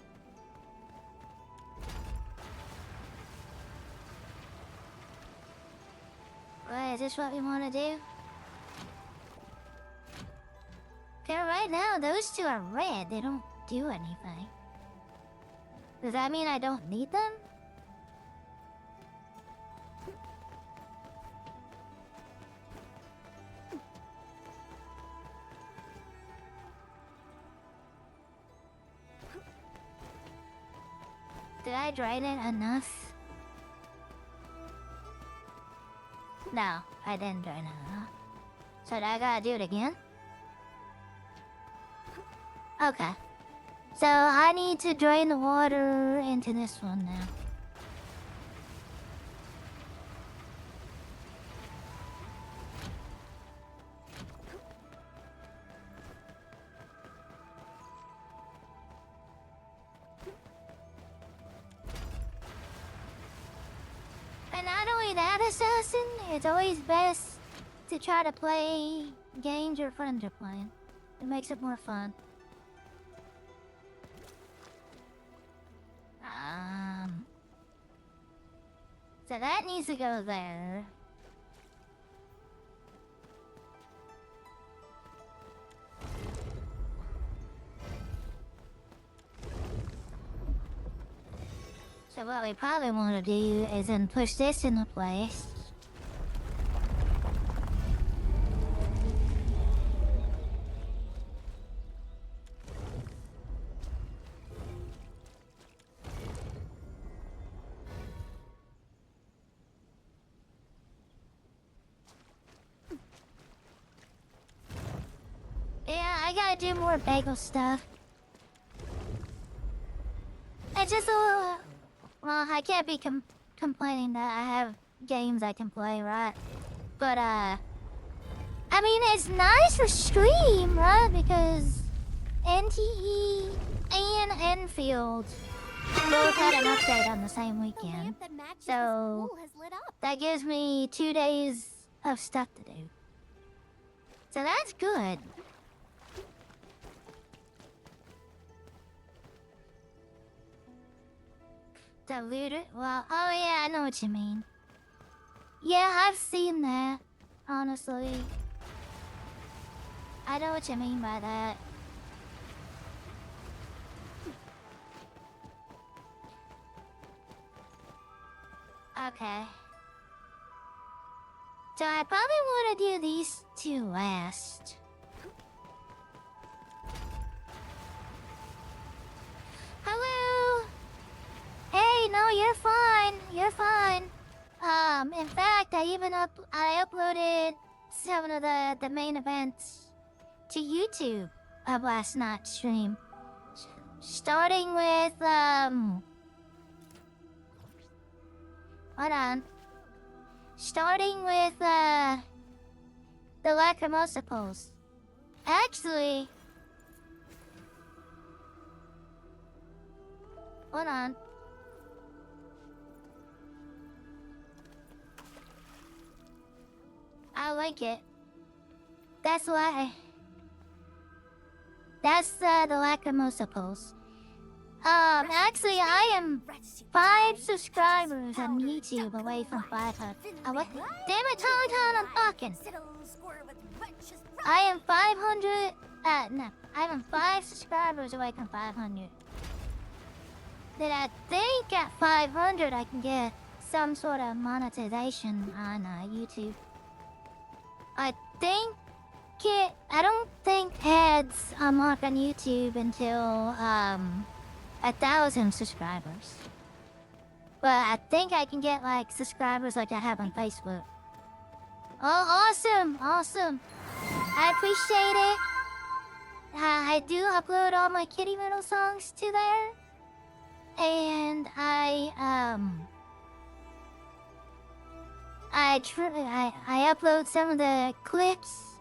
Wait, is this what we want to do? Okay, right now those two are red. They don't do anything. Does that mean I don't need them? Did I drain it enough? No, I didn't drain it enough. So I gotta do it again? Okay. So I need to drain the water into this one now. And not only that, Assassin, it's always best to try to play games your friends are playing. It makes it more fun. So that needs to go there. So what we probably want to do is then push this into place. Yeah, I gotta do more bagel stuff. It's just a little... Well, I can't be complaining that I have games I can play, right? But, I mean, it's nice for stream, right? Because NTE and Enfield both had an update on the same weekend. So, that gives me 2 days of stuff to do. So that's good. Diluted? Well, oh yeah, I know what you mean. Yeah, I've seen that, honestly. I know what you mean by that. Okay. So I probably want to do these two last. Hello? Hey, no, you're fine. You're fine. In fact, I uploaded some of the main events to YouTube of last night's stream. Starting with, hold on. Starting with, the Lacrimosa pose. Actually... Hold on. I like it. That's why. That's the Lacrimosa pose. Actually, I am 5 subscribers on YouTube away from 500. Oh, what? Damn it, Tonton, I'm talking. I am 500. No, I am 5 subscribers away from 500. Then I think at 500 I can get some sort of monetization on YouTube. I don't think ads unlock on YouTube until 1,000 subscribers. But I think I can get like subscribers like I have on Facebook. Oh, awesome, awesome. I appreciate it. I do upload all my Kitty Metal songs to there. And I upload some of the clips.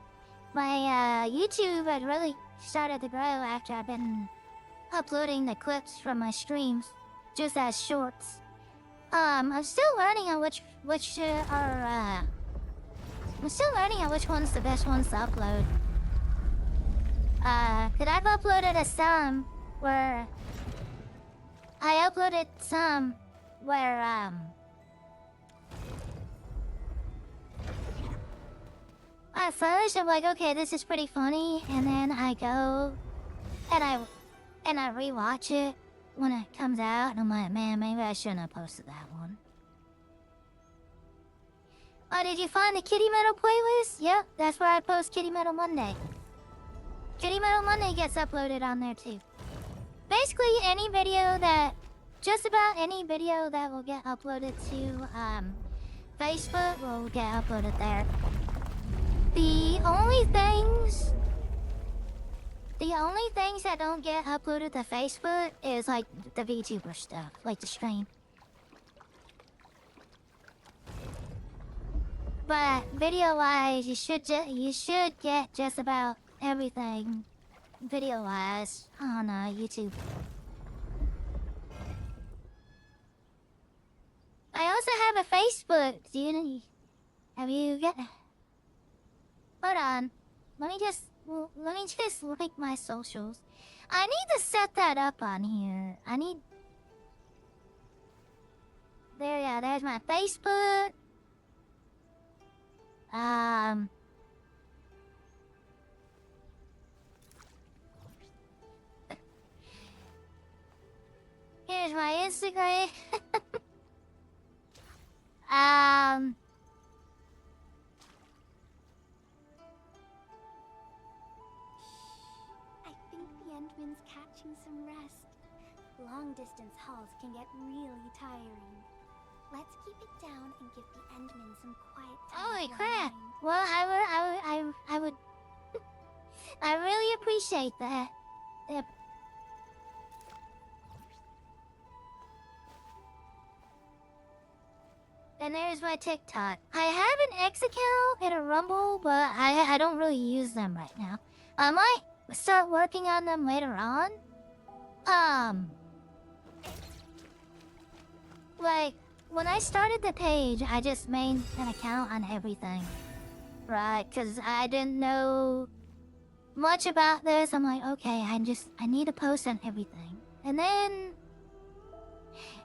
My YouTube had really started to grow after I've been uploading the clips from my streams, just as shorts. I'm still learning on which one's the best ones to upload. 'Cause I've uploaded some where at first I'm like, okay, this is pretty funny, and then I go and I rewatch it when it comes out, and I'm like, man, maybe I shouldn't have posted that one. Oh, did you find the Kitty Metal playlist? Yep, that's where I post Kitty Metal Monday. Kitty Metal Monday gets uploaded on there too. Basically, just about any video that will get uploaded to Facebook will get uploaded there. The only things that don't get uploaded to Facebook is like the VTuber stuff, like the stream. But video-wise, you should get just about everything video-wise on YouTube. I also have a Facebook. Have you got? Hold on. Let me just link my socials. I need to set that up on here. There's my Facebook. Here's my Instagram. I think the Endman's catching some rest. Long-distance hauls can get really tiring. Let's keep it down and give the Endman some quiet time. Holy to crap! unwind. Well, I would. I really appreciate that. And there's my TikTok. I have an X account and a Rumble, but I don't really use them right now. I might start working on them later on. Like, when I started the page, I just made an account on everything. Right, because I didn't know much about this. I'm like, okay, I need to post on everything. And then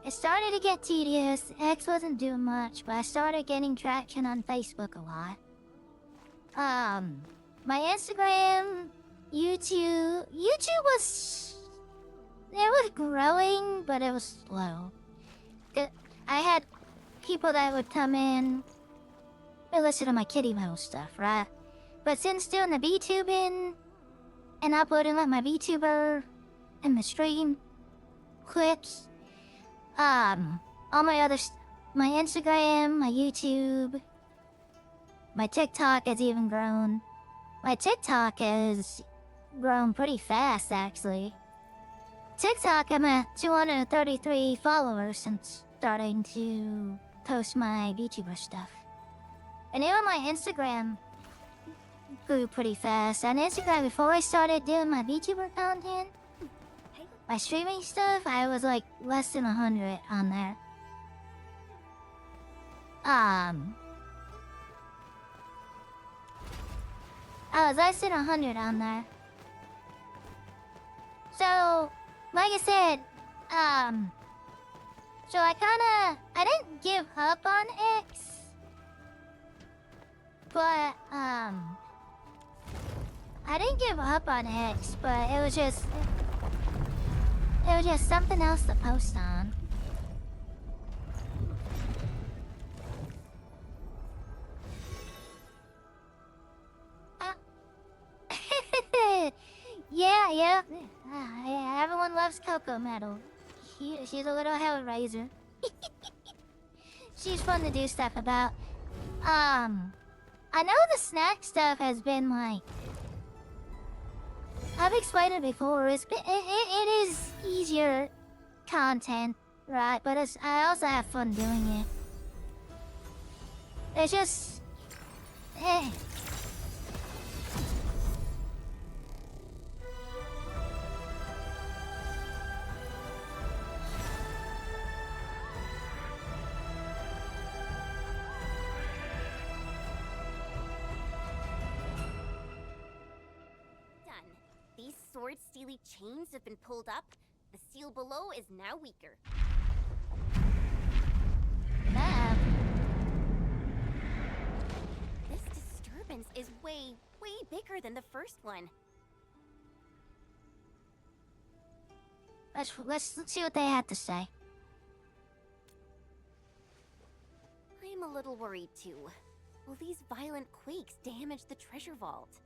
it started to get tedious. X wasn't doing much, but I started getting traction on Facebook a lot. My Instagram, YouTube was growing, but it was slow. I had people that would come in and listen to my kitty metal stuff, right? But since doing the VTubing and uploading like my VTuber and the stream clips, all my my Instagram, my YouTube, my TikTok has even grown. My TikTok has grown pretty fast, actually. TikTok, I'm at 233 followers since starting to post my VTuber stuff. And even my Instagram grew pretty fast. On Instagram, before I started doing my VTuber content, my streaming stuff, I was like less than 100 on there. I was less than 100 on there. So, like I said, so I didn't give up on X, but, I didn't give up on X, but it was just something else to post on. Yeah. Yeah, everyone loves Coco Metal. She's a little hellraiser. She's fun to do stuff about. I know the snack stuff has been like... I've explained it before. It is easier content, right? But I also have fun doing it. It's just... These sword steely chains have been pulled up. The seal below is now weaker. This disturbs disturbance is way, way bigger than the first one. Let's see what they had to say. I'm a little worried too. Will these violent quakes damage the treasure vault?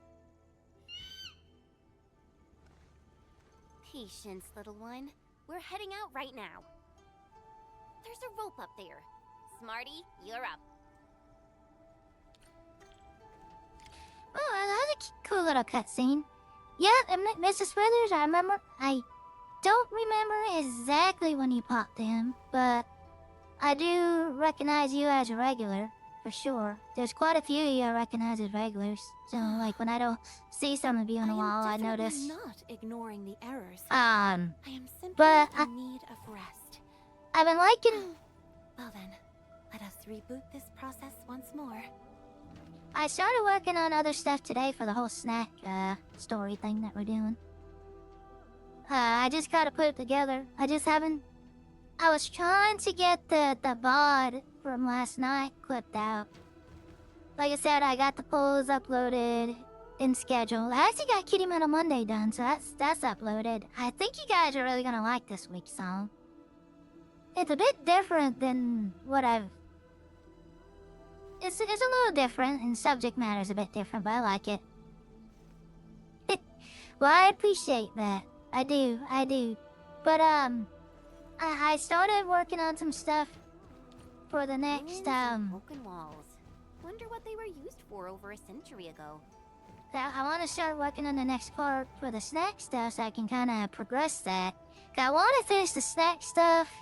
Patience, little one. We're heading out right now. There's a rope up there. Smarty, you're up. Oh, that's a cool little cutscene. Yeah, Mrs. Withers, I don't remember exactly when you popped in, but I do recognize you as a regular, for sure. There's quite a few of you I recognize as regulars. So, like, when I don't see some of you in a while, I notice. Not ignoring the errors. I am simply but in need of rest. I've been liking. Well then, let us reboot this process once more. I started working on other stuff today for the whole snack story thing that we're doing. I just gotta put it together. I just haven't. I was trying to get the VOD from last night clipped out. Like I said, I got the polls uploaded in schedule. I actually got Kitty Metal Monday done, so that's uploaded. I think you guys are really gonna like this week's song. It's a bit different than what I've. It's a little different, and subject matter's a bit different, but I like it. Well, I appreciate that. I do. But I started working on some stuff for the next Broken walls. Wonder what they were used for over a century ago. I want to start working on the next part for the snack stuff so I can kind of progress that. I want to finish the snack stuff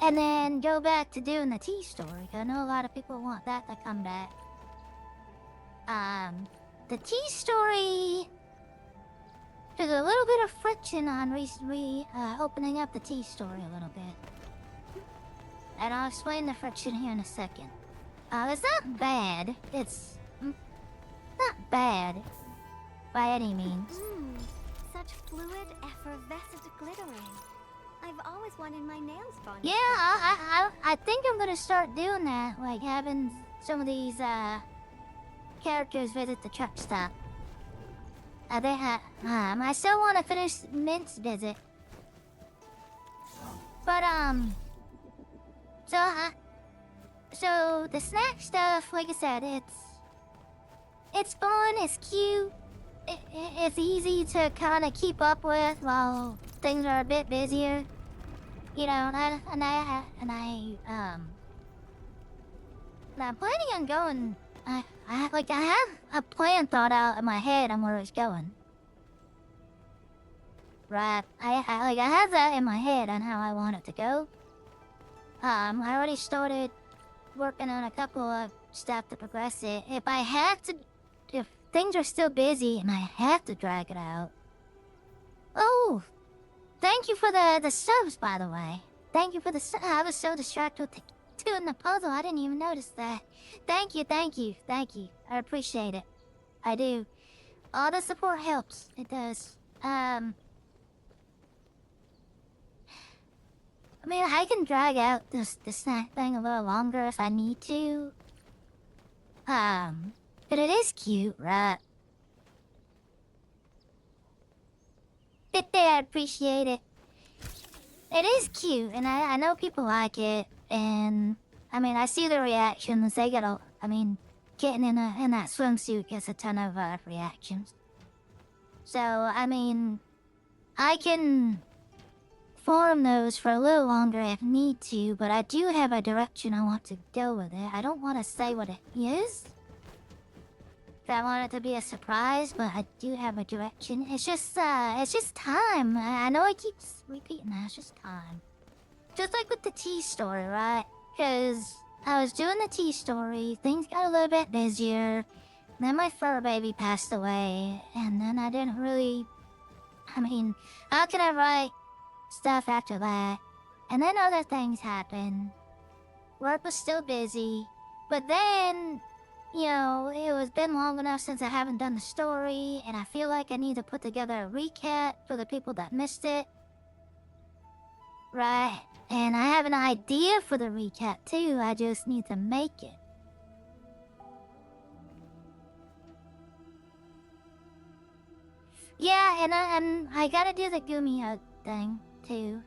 and then go back to doing the tea story. I know a lot of people want that to come back. The tea story. There's a little bit of friction on opening up the tea story a little bit. And I'll explain the friction here in a second. It's not bad. It's not bad by any means. Such fluid, effervescent glittering. I've always wanted my nails varnished. Yeah, I think I'm gonna start doing that, like having some of these characters visit the Truckstop. I still want to finish Mint's visit. But so the snack stuff, like I said, it's fun, it's cute, it's easy to kind of keep up with while things are a bit busier, you know. And I'm planning on going. I have a plan thought out in my head on where it's going. Right, I have that in my head on how I want it to go. I already started working on a couple of stuff to progress it. If things are still busy and I have to drag it out. Oh, thank you for the subs, by the way. Thank you for the subs. I was so distracted with doing the puzzle, I didn't even notice that. Thank you. I appreciate it. I do. All the support helps. It does. I mean, I can drag out the snack thing a little longer if I need to. But it is cute, right? I appreciate it. It is cute, and I know people like it, and I mean, I see the reactions. They get Kitten in that swimsuit gets a ton of reactions. So, I mean, I can farm those for a little longer if need to, but I do have a direction I want to go with it. I don't want to say what it is. I want it to be a surprise, but I do have a direction. It's just time. I know I keep repeating that. It's just time. Just like with the tea story, right? Because I was doing the tea story, things got a little bit busier. Then my fur baby passed away, and then I didn't really... I mean, how can I write stuff after that? And then other things happened. Work was still busy, but then... You know, it was been long enough since I haven't done the story, and I feel like I need to put together a recap for the people that missed it. Right, and I have an idea for the recap too, I just need to make it. Yeah, and I gotta do the Gumi hug thing too.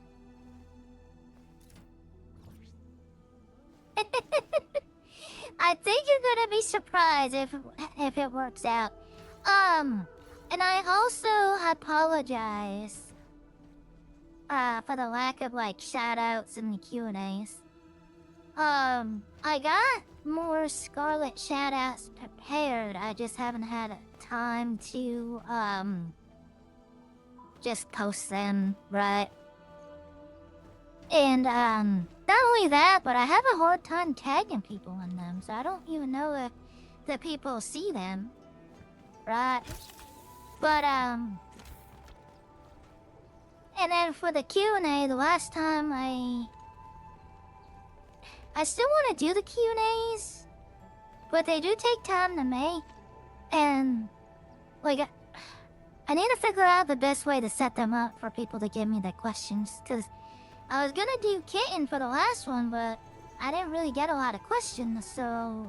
I think you're gonna be surprised if it works out. And I also apologize for the lack of like shout outs in the Q&As. I got more Scarlet shout outs prepared. I just haven't had time to just post them, right? And not only that, but I have a hard time tagging people in them, so I don't even know if the people see them, right? But and then for the Q&A, the last time I still want to do the Q&As, but they do take time to make, and like I need to figure out the best way to set them up for people to give me their questions, because I was gonna do Kitten for the last one, but I didn't really get a lot of questions, so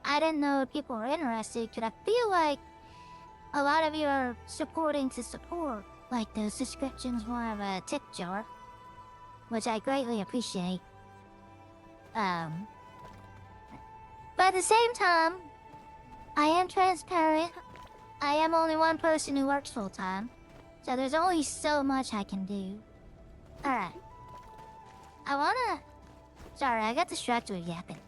I didn't know if people were interested, because I feel like a lot of you are supporting to support, like the subscription's more of a tip jar, which I greatly appreciate. But at the same time, I am transparent. I am only one person who works full time, so there's only so much I can do. Alright. Sorry, I got distracted with yapping.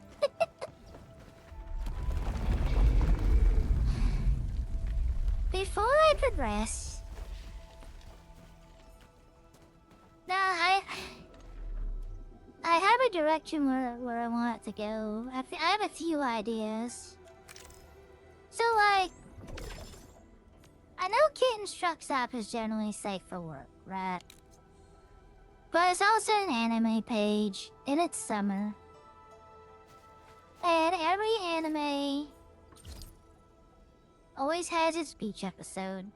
Before I progress... I have a direction where I want it to go. I have a few ideas. So, like... I know Kitten's Truckstop is generally safe for work, right? But it's also an anime page, and it's summer. And every anime always has its beach episode.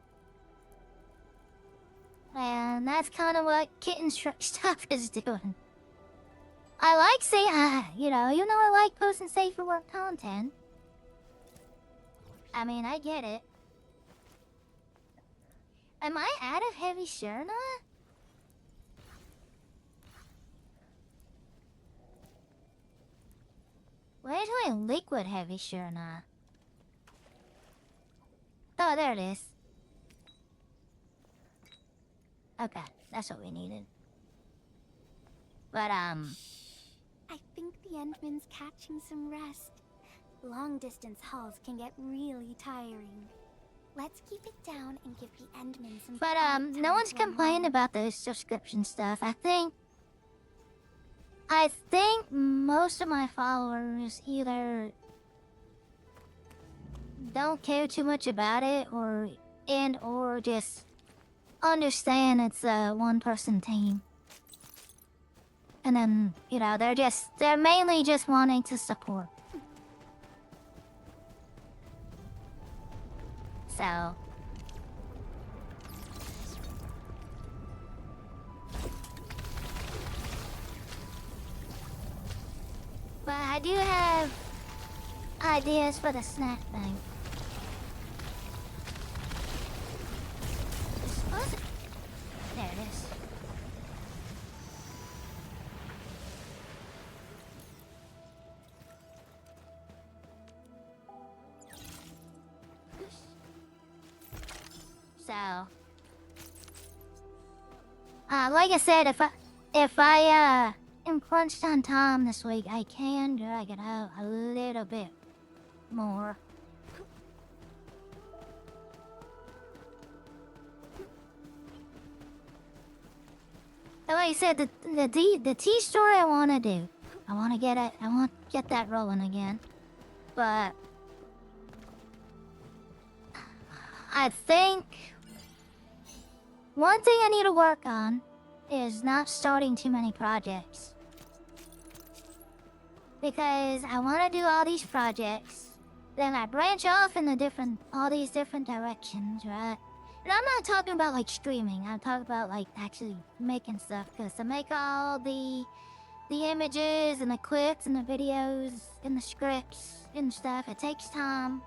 And that's kind of what Kitten's Truckstop is doing. I like saying, you know I like posting safe for work content. I mean, I get it. Am I out of heavy Shurna? Where's my liquid heavy Shurna? Oh, there it is. Okay, that's what we needed. But, I think the Endman's catching some rest. Long-distance hauls can get really tiring. Let's keep it down and give the Endman some but, quiet no time one's to complaining unwind. about the subscription stuff. I think most of my followers either don't care too much about it or just understand it's a one-person team. And then, they're mainly just wanting to support. So... But I do have ideas for the snack thing. There it is. So, like I said, if I am crunched on time this week, I can drag it out a little bit more. But like I said, the tea story I want to do. I want to get that rolling again. But I think one thing I need to work on is not starting too many projects. Because I want to do all these projects, then I branch off in all these different directions, right? And I'm not talking about like streaming, I'm talking about like actually making stuff, because to make all the images and the clips and the videos and the scripts and stuff, it takes time,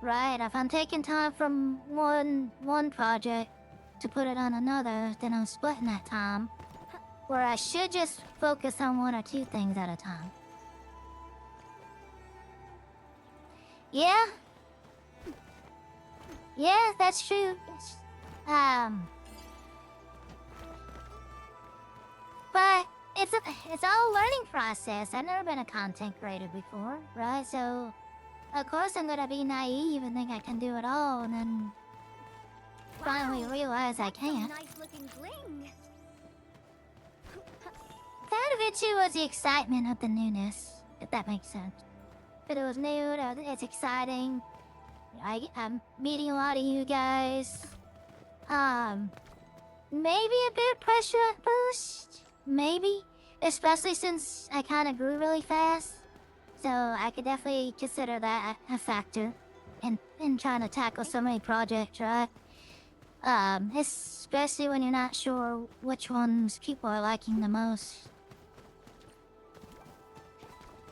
right? If I'm taking time from one project to put it on another, then I'm splitting that time. Where I should just focus on one or two things at a time. Yeah. Yeah, that's true. But it's all a learning process. I've never been a content creator before, right? So, of course I'm gonna be naive and think I can do it all, and then finally realize I can't. Nice looking bling. Part of it too was the excitement of the newness, if that makes sense. But it was new, it's exciting. I'm meeting a lot of you guys. Maybe a bit pressure at first. Maybe. Especially since I kind of grew really fast. So I could definitely consider that a factor in trying to tackle so many projects, right? Especially when you're not sure which ones people are liking the most.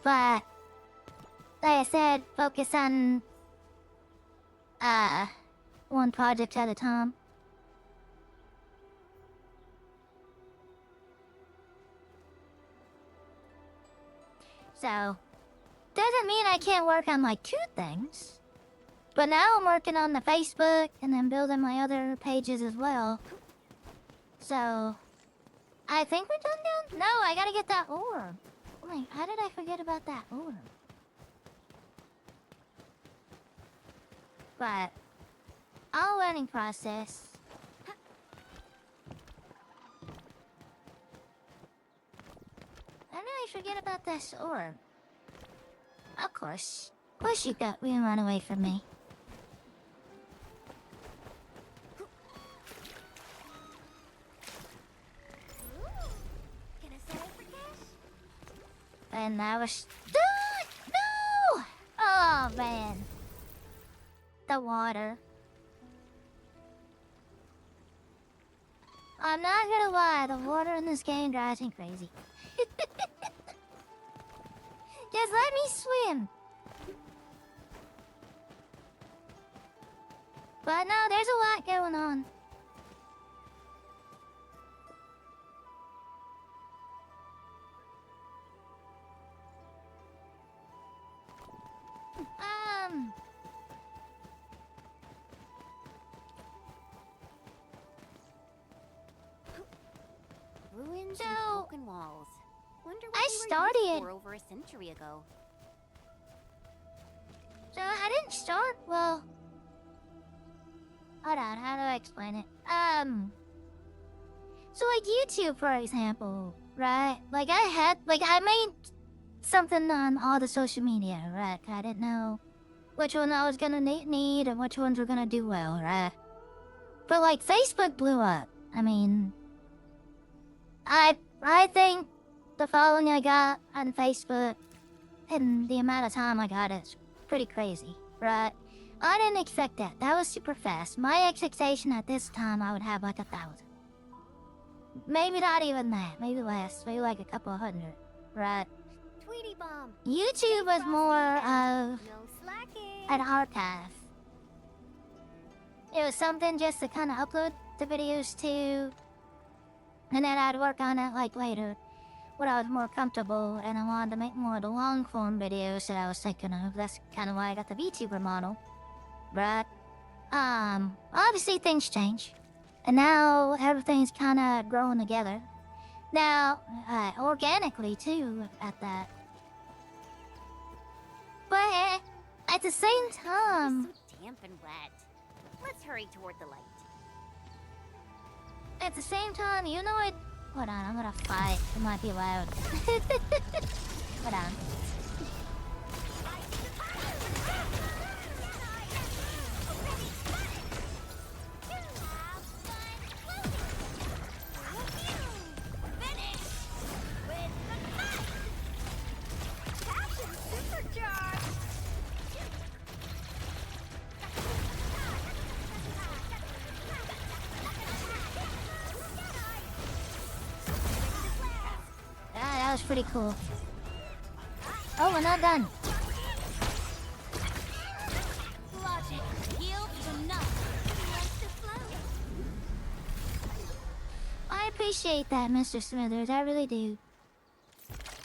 But, like I said, focus on, one project at a time. So, doesn't mean I can't work on like 2 things. But now I'm working on the Facebook and then building my other pages as well. So, I think we're done now? No, I gotta get that orb. Wait, how did I forget about that orb? But, all learning process. I really forget about this orb. Of course you wouldn't run away from me. Gonna sell it for cash? And I was... No! Oh, man. The water. I'm not gonna lie, the water in this game drives me crazy. Just let me swim. But no, there's a lot going on. Ruins So, and broken walls. Wonder what I they were started- used for over a century ago. So I didn't start, well... Hold on, how do I explain it? So like YouTube, for example, right? Like I made something on all the social media, right? I didn't know which one I was gonna need and which ones were gonna do well, right? But like Facebook blew up. I mean, I think the following I got on Facebook and the amount of time I got is pretty crazy, right? I didn't expect that. That was super fast. My expectation at this time, I would have like 1,000. Maybe not even that. Maybe less. Maybe like a couple hundred, right? Tweety bomb. YouTube was more of No slacking. an archive. It was something just to kind of upload the videos to, and then I'd work on it like later when I was more comfortable and I wanted to make more of the long form videos that I was thinking of. That's kind of why I got the VTuber model. But, obviously things change. And now everything's kind of growing together. Now, organically too, at that. But, at the same time, So damp and wet. Let's hurry toward the light. at the same time, you know it... Hold on, I'm gonna fight. It might be loud. Hold on. That was pretty cool. Oh, we're not done. Watch appreciate that, Mr. Smithers. I really do.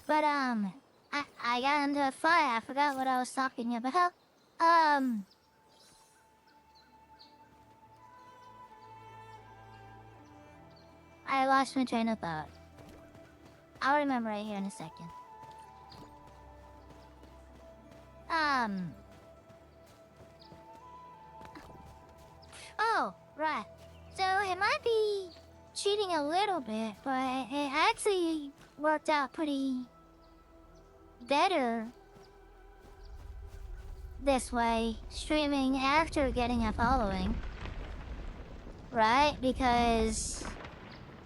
But, I got into a fight. I forgot what I was talking about. I lost my train of thought. I'll remember right here in a second. Oh, right. So it might be cheating a little bit, but it actually worked out pretty better this way, streaming after getting a following. Right? Because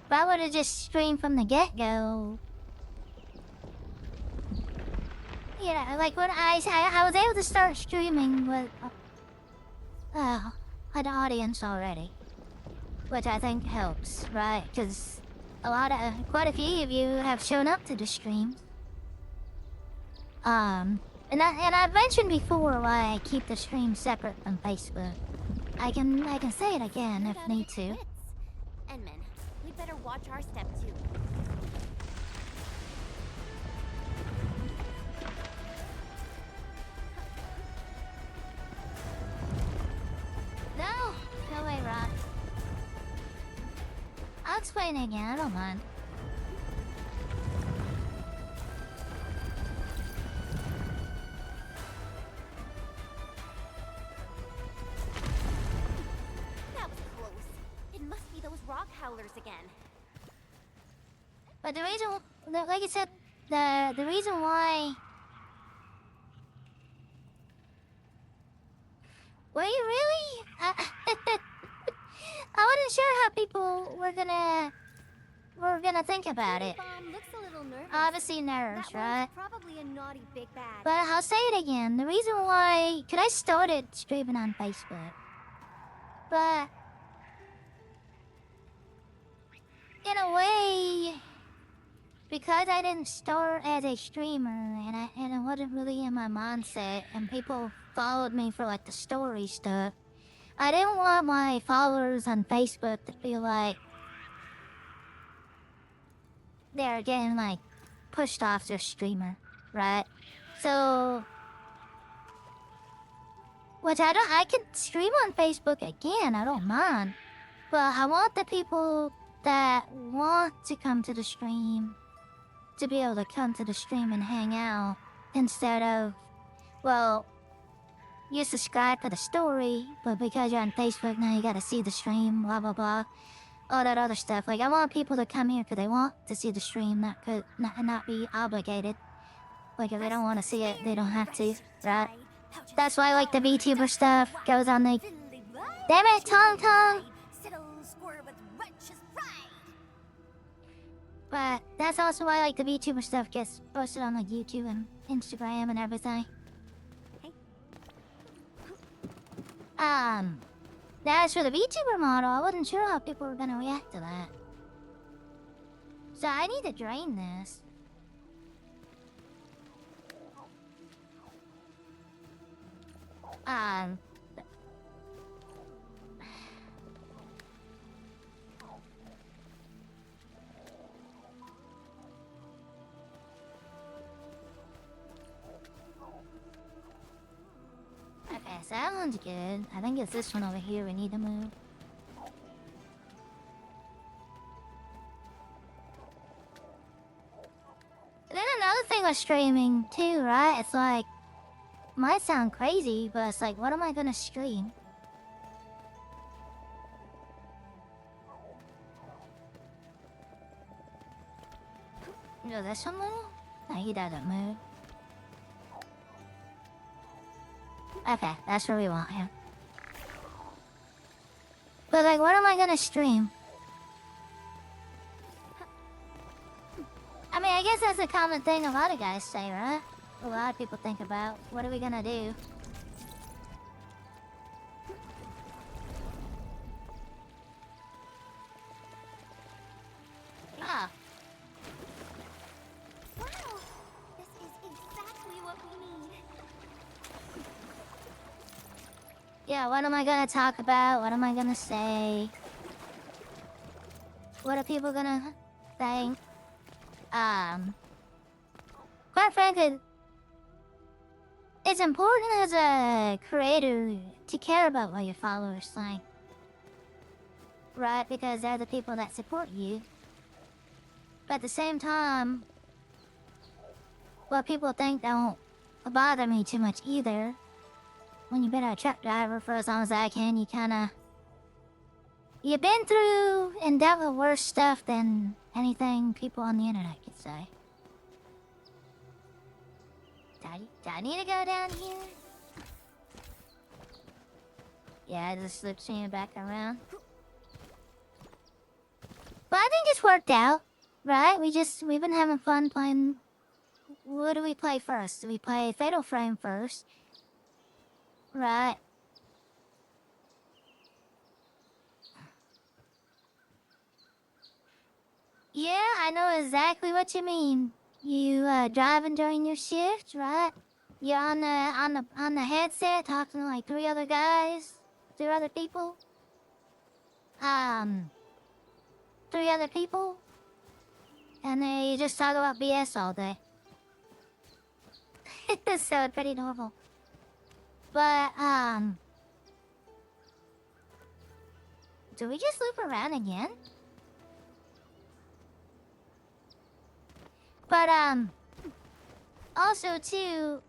if I would have just streamed from the get-go, you know, like when I was able to start streaming with an audience already, which I think helps, right? Because quite a few of you have shown up to the streams. And I've mentioned before why I keep the stream separate from Facebook. I can say it again if need to. Enman, we better watch our step too. No way, Rock. I'll explain it again, I don't mind. That was close. It must be those rock howlers again. But the reason, like I said, the reason why... Were you really? I wasn't sure how people were gonna think about it. Bomb looks a little nervous. Obviously nerves, That right? one's probably a naughty big bad. But I'll say it again. The reason why... Cause I started streaming on Facebook. But... in a way... Because I didn't start as a streamer, and I wasn't really in my mindset, and people followed me for like the story stuff, I didn't want my followers on Facebook to feel like they're getting like pushed off their streamer, right? So, I can stream on Facebook again, I don't mind, but I want the people that want to come to the stream to be able to come to the stream and hang out instead of, well, you subscribe to the story, but because you're on Facebook now you gotta see the stream, blah blah blah, all that other stuff. Like I want people to come here because they want to see the stream, not be obligated. Like if they don't want to see it, they don't have to, right? That's why like the VTuber stuff goes on the... Damn it, Tong Tong! But that's also why like the VTuber stuff gets posted on like YouTube and Instagram and everything. As for the VTuber model, I wasn't sure how people were gonna react to that. So I need to drain this. Okay, so that one's good. I think it's this one over here we need to move. And then another thing with streaming too, right? It's like, might sound crazy, but it's like, what am I gonna stream? No, this one move? No, he doesn't move. Okay, that's where we want him. But like, what am I gonna stream? I mean, I guess that's a common thing a lot of guys say, right? A lot of people think about, what are we gonna do? Ah. Wow, this is exactly what we need. Yeah, what am I gonna talk about? What am I gonna say? what are people gonna think? Quite frankly, it's important as a creator to care about what your followers think. Right? Because they're the people that support you. But at the same time, what people think don't bother me too much either. When you've been a truck driver for as long as I can, you've been through and dealt with worse stuff than anything people on the internet could say. Do I need to go down here? Yeah, it just slips me back around. But I think it's worked out, right? We've been having fun playing. What do we play first? Do we play Fatal Frame first? Right. Yeah, I know exactly what you mean. You driving during your shift, right? You're on the headset talking to like three other guys, three other people. Three other people, and they just talk about BS all day. It's so pretty normal. But do we just loop around again? But also too,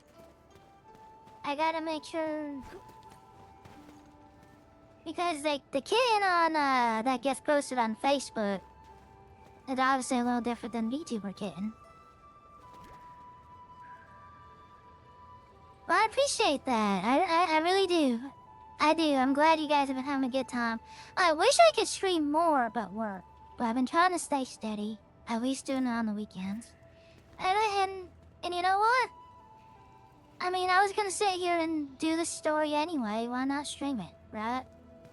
I gotta make sure because like the kitten on that gets posted on Facebook is obviously a little different than VTuber Kitten. Well, I appreciate that. I really do. I do. I'm glad you guys have been having a good time. I wish I could stream more about work, but I've been trying to stay steady, at least doing it on the weekends. And you know what? I mean, I was gonna sit here and do this story anyway. Why not stream it, right?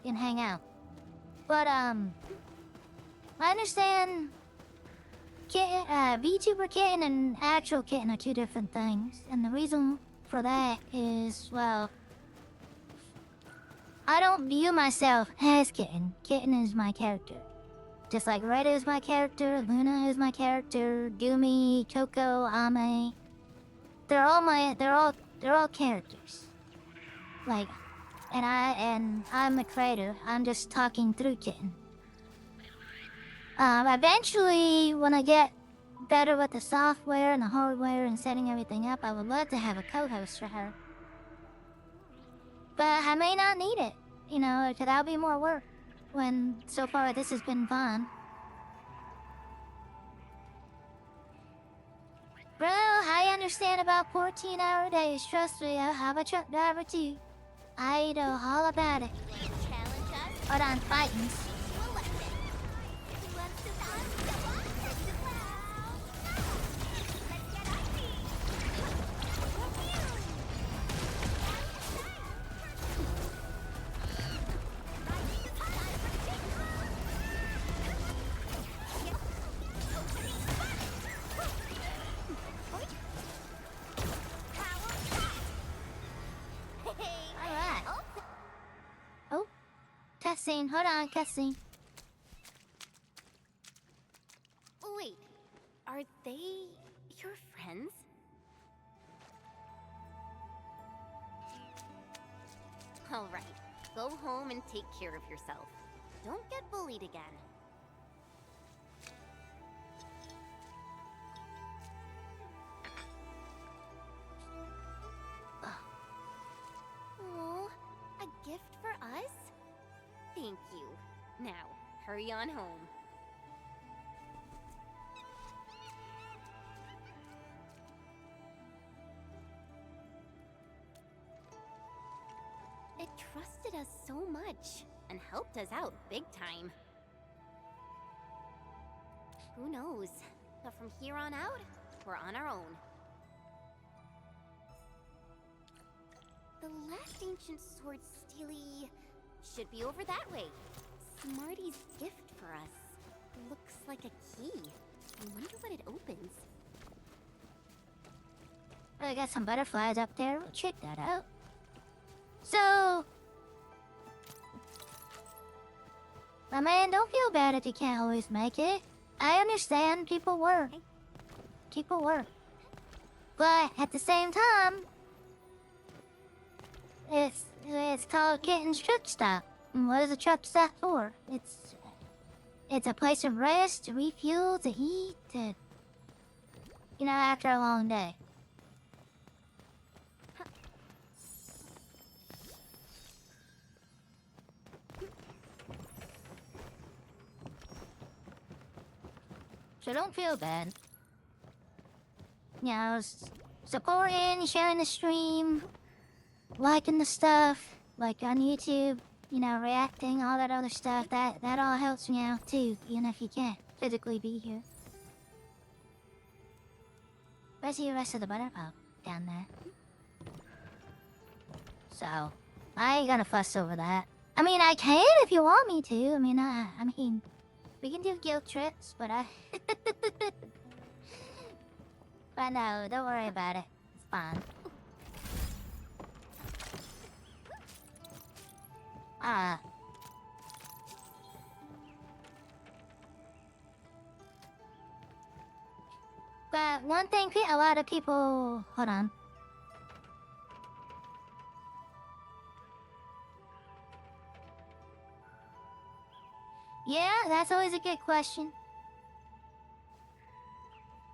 And hang out. But I understand. VTuber Kitten and actual Kitten are two different things, and the reason for that is, well, I don't view myself as Kitten. Kitten is my character. Just like Red is my character, Luna is my character, Gumi, Choco, Ame. They're all characters. Like, and I'm a creator. I'm just talking through Kitten. Eventually, when I get better with the software and the hardware and setting everything up, I would love to have a co-host for her. But I may not need it, you know, because that'll be more work. When so far this has been fun. Bro, I understand about 14-hour days. Trust me, I'm a truck driver too. I know all about it. Challenge us? Hold on, fighting. We'll let it. Who wants to fun? Ready to plow? Let's get icy! Alright. Oh, cutscene. Hold on, cutscene. Wait, are they your friends? All right, go home and take care of yourself. Don't get bullied again. Oh, a gift for us? Thank you. Now, hurry on home. It trusted us so much and helped us out big time. Who knows? But from here on out, we're on our own. The last ancient sword, Steely, should be over that way. Smarty's gift for us. Looks like a key. I wonder what it opens. I got some butterflies up there. We'll check that out. So, My man, don't feel bad if you can't always make it. I understand people work. People work. But at the same time, it's called Kitten's Truckstop. And what is a truck stop for? It's a place of rest, to refuel, to eat, to after a long day. So don't feel bad. Supporting, sharing the stream, liking the stuff, like on YouTube, reacting, all that other stuff. That all helps me out too, even if you can't physically be here. Where's the rest of the butter pop? Down there. So, I ain't gonna fuss over that. I mean, I can if you want me to. I mean, we can do guilt trips, but but no, don't worry about it. It's fine. But one thing a lot of people... Hold on. Yeah, that's always a good question.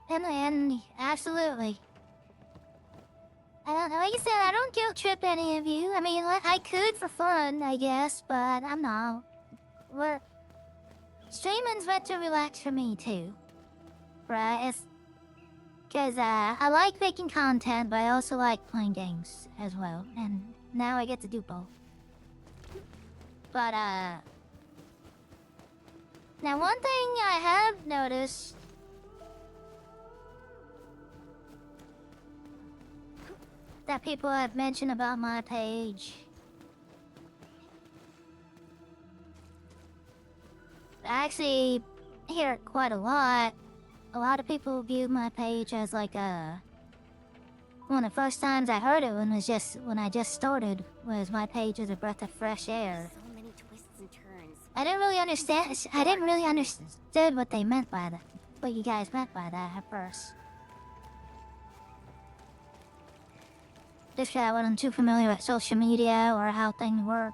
And absolutely. Like I said, I don't guilt trip any of you. I mean, I could for fun, I guess, but I'm not. Streaming's meant to relax for me too. Right? Because I like making content, but I also like playing games as well. And now I get to do both. But, now one thing I have noticed... that people have mentioned about my page. I actually hear it quite a lot. A lot of people view my page as like a... One of the first times I heard it when I just started was my page as a breath of fresh air. So many twists and turns. I didn't really understand what they meant by that. What you guys meant by that at first. Just because I wasn't too familiar with social media or how things work.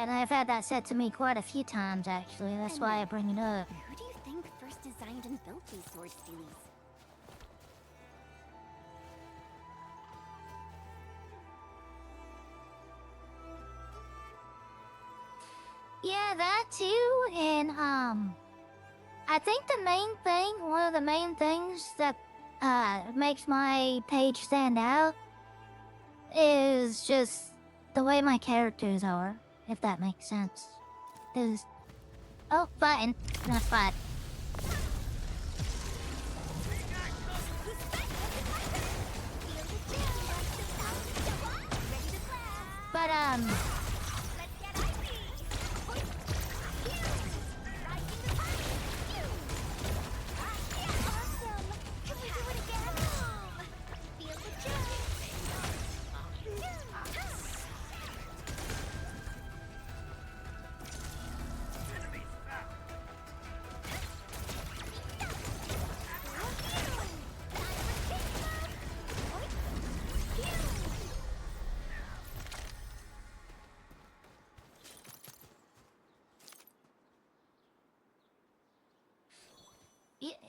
I've had that said to me quite a few times, actually. That's why I bring it up. Who do you think first designed and built these sword steelies? Yeah, that too, and I think one of the main things that makes my page stand out is just the way my characters are, if that makes sense. Oh, button, not fine. But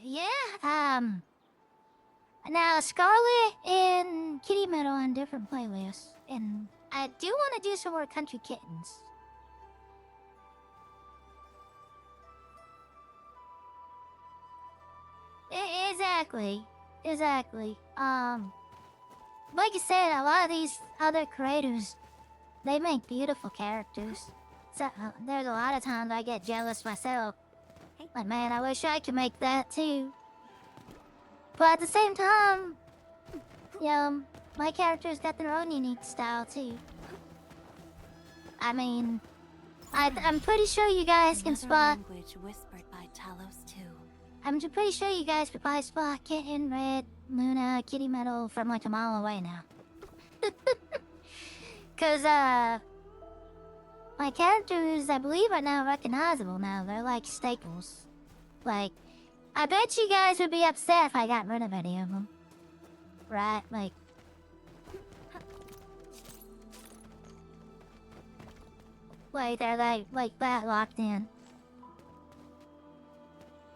yeah, now Scarlet and Kitty Metal on different playlists, and I do want to do some more Country Kittens. Exactly. Like you said, a lot of these other creators, they make beautiful characters. So there's a lot of times I get jealous myself. Like, man, I wish I could make that too. But at the same time, my character's got their own unique style too. I mean, I'm pretty sure you guys can spot. Language whispered by Talos too. I'm pretty sure you guys could buy Spot, Kitten, Red, Luna, Kitty Metal from like a mile away now. Cause my characters, I believe, are now recognizable now. They're like staples. Like, I bet you guys would be upset if I got rid of any of them. Right? Like... they're like that locked in.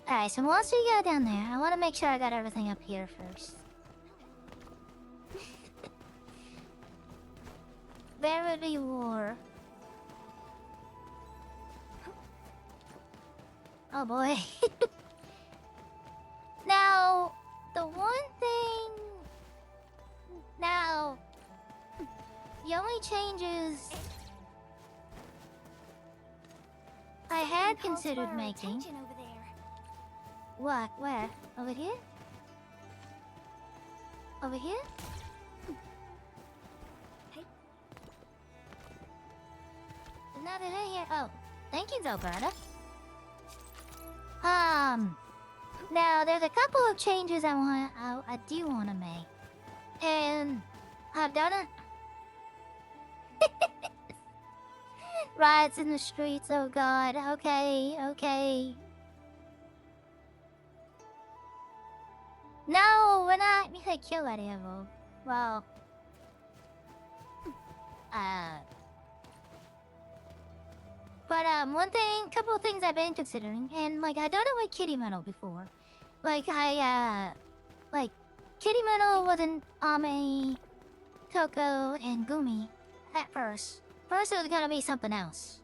Alright, so once we go down there, I want to make sure I got everything up here first. There would be war. Oh boy. Now, the one thing... Now, the only changes I had considered making... Over there. What? Where? Over here? Over here? Hey. Nothing in here. Oh, thank you, Alberta. Now there's a couple of changes I do want to make, and I've done it. Riots in the streets. Oh God. Okay. No, we're not gonna kill any of them. Well, but couple of things I've been considering, and like I done it with Kitty Metal before. Like Kitty Metal wasn't Ame, Coco, and Gumi at first. First it was gonna be something else.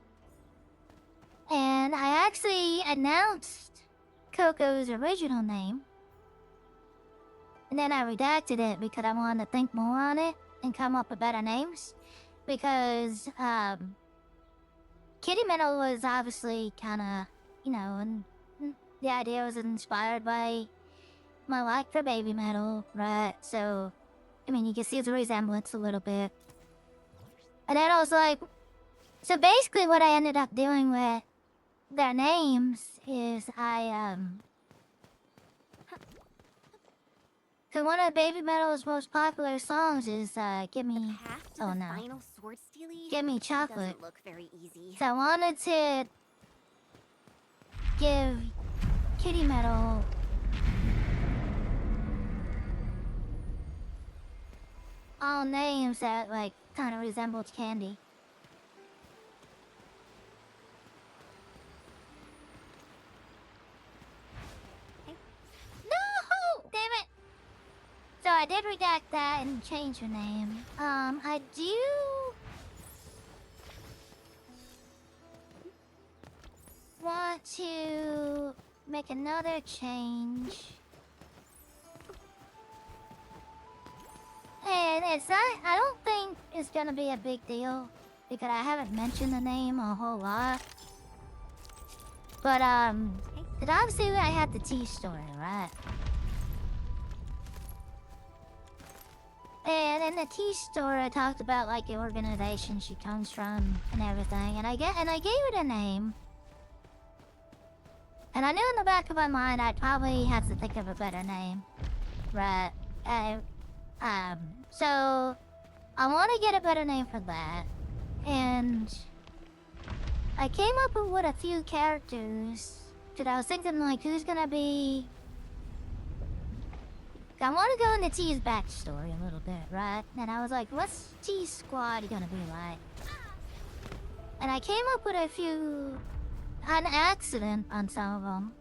And I actually announced Coco's original name. And then I redacted it because I wanted to think more on it and come up with better names. Because, Kitty Metal was obviously kinda, you know, and the idea was inspired by my like for Baby Metal, right? So, I mean, you can see the resemblance a little bit. And then I was like... So basically what I ended up doing with their names is So one of Baby Metal's most popular songs is "Give Me." Oh no. Final sword stealing Give Me Chocolate. doesn't look very easy. So I wanted to give Kitty Metal all names that like kind of resembled candy. No! Damn it! So I did redact that and change her name. I do want to make another change. And it's not, I don't think it's gonna be a big deal because I haven't mentioned the name a whole lot. But, but obviously I had the T story, right? And in the T story, I talked about like the organization she comes from and everything, and I gave it a name. And I knew in the back of my mind I'd probably have to think of a better name, right? So I want to get a better name for that, and I came up with a few characters that I was thinking like, who's gonna be? I want to go into T's backstory a little bit, right? And I was like, what's T's squad gonna be like? And I came up with a few, an accident on some of them.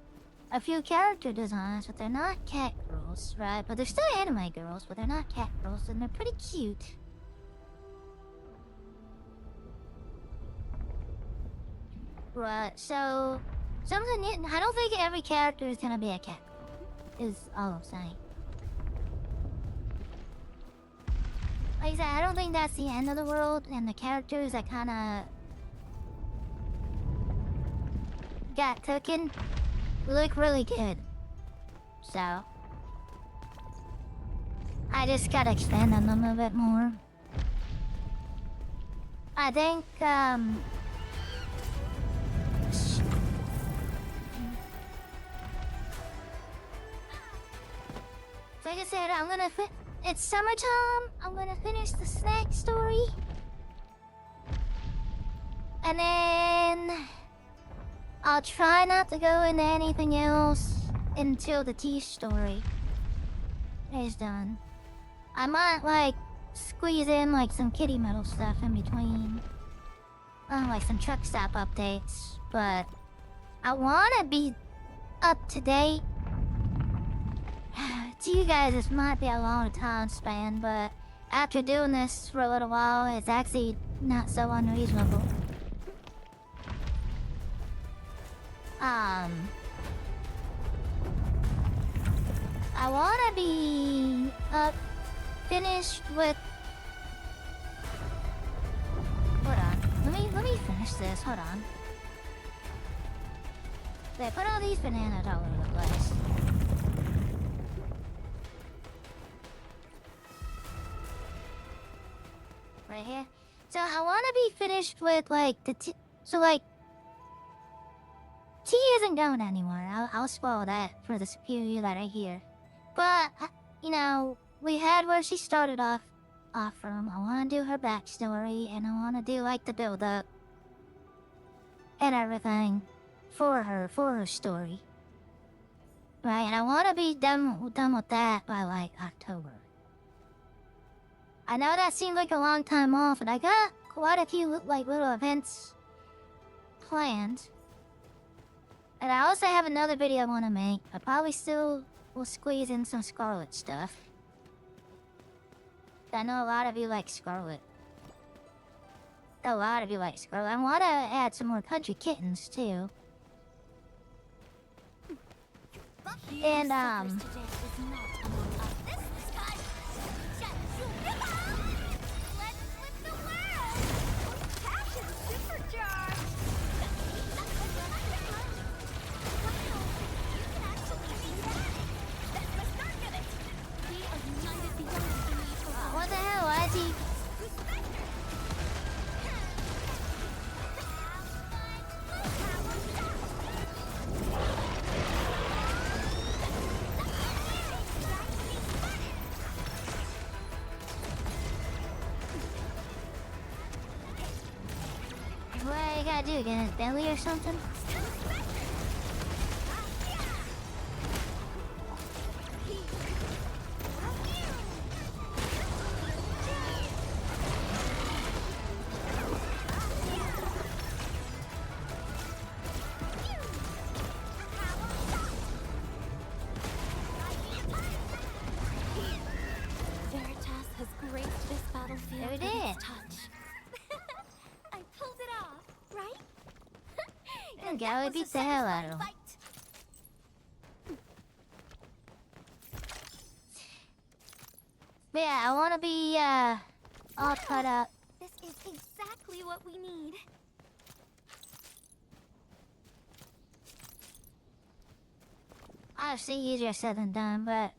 A few character designs, but they're not cat girls, right? But they're still anime girls, but they're not cat girls, and they're pretty cute. Right, so something, I don't think every character is gonna be a cat girl, is all I'm saying. Like I said, I don't think that's the end of the world, and the characters that kinda got taken look really good. So I just gotta expand on them a bit more. I think, like I said, I'm gonna it's summertime. I'm gonna finish the snack story. And then I'll try not to go into anything else until the tea story is done. I might like squeeze in like some kitty metal stuff in between. Like some Truckstop updates, but I wanna be up to date. To you guys, this might be a long time span, but after doing this for a little while, it's actually not so unreasonable. I wanna be finished with. Hold on, let me finish this. Hold on. They put all these bananas all over the place. Right here. So I want to be finished with like the so like tea isn't going anywhere. I'll spoil that for the superior that I hear. But you know, we had where she started off from. I want to do her backstory, and I want to do like the build up and everything for her story. Right, and I want to be done with that by like October. I know that seemed like a long time off, and I got quite a few like little events planned. And I also have another video I want to make. I probably still will squeeze in some Scarlet stuff. I know a lot of you like Scarlet. A lot of you like Scarlet. I want to add some more country kittens too. And what the hell, why is he? What I gotta do? Get his belly or something? There it is. I pulled it off, right? And Gally beat the hell out of him. But yeah, I want to be all cut up. This is exactly what we need. Obviously easier said than done, but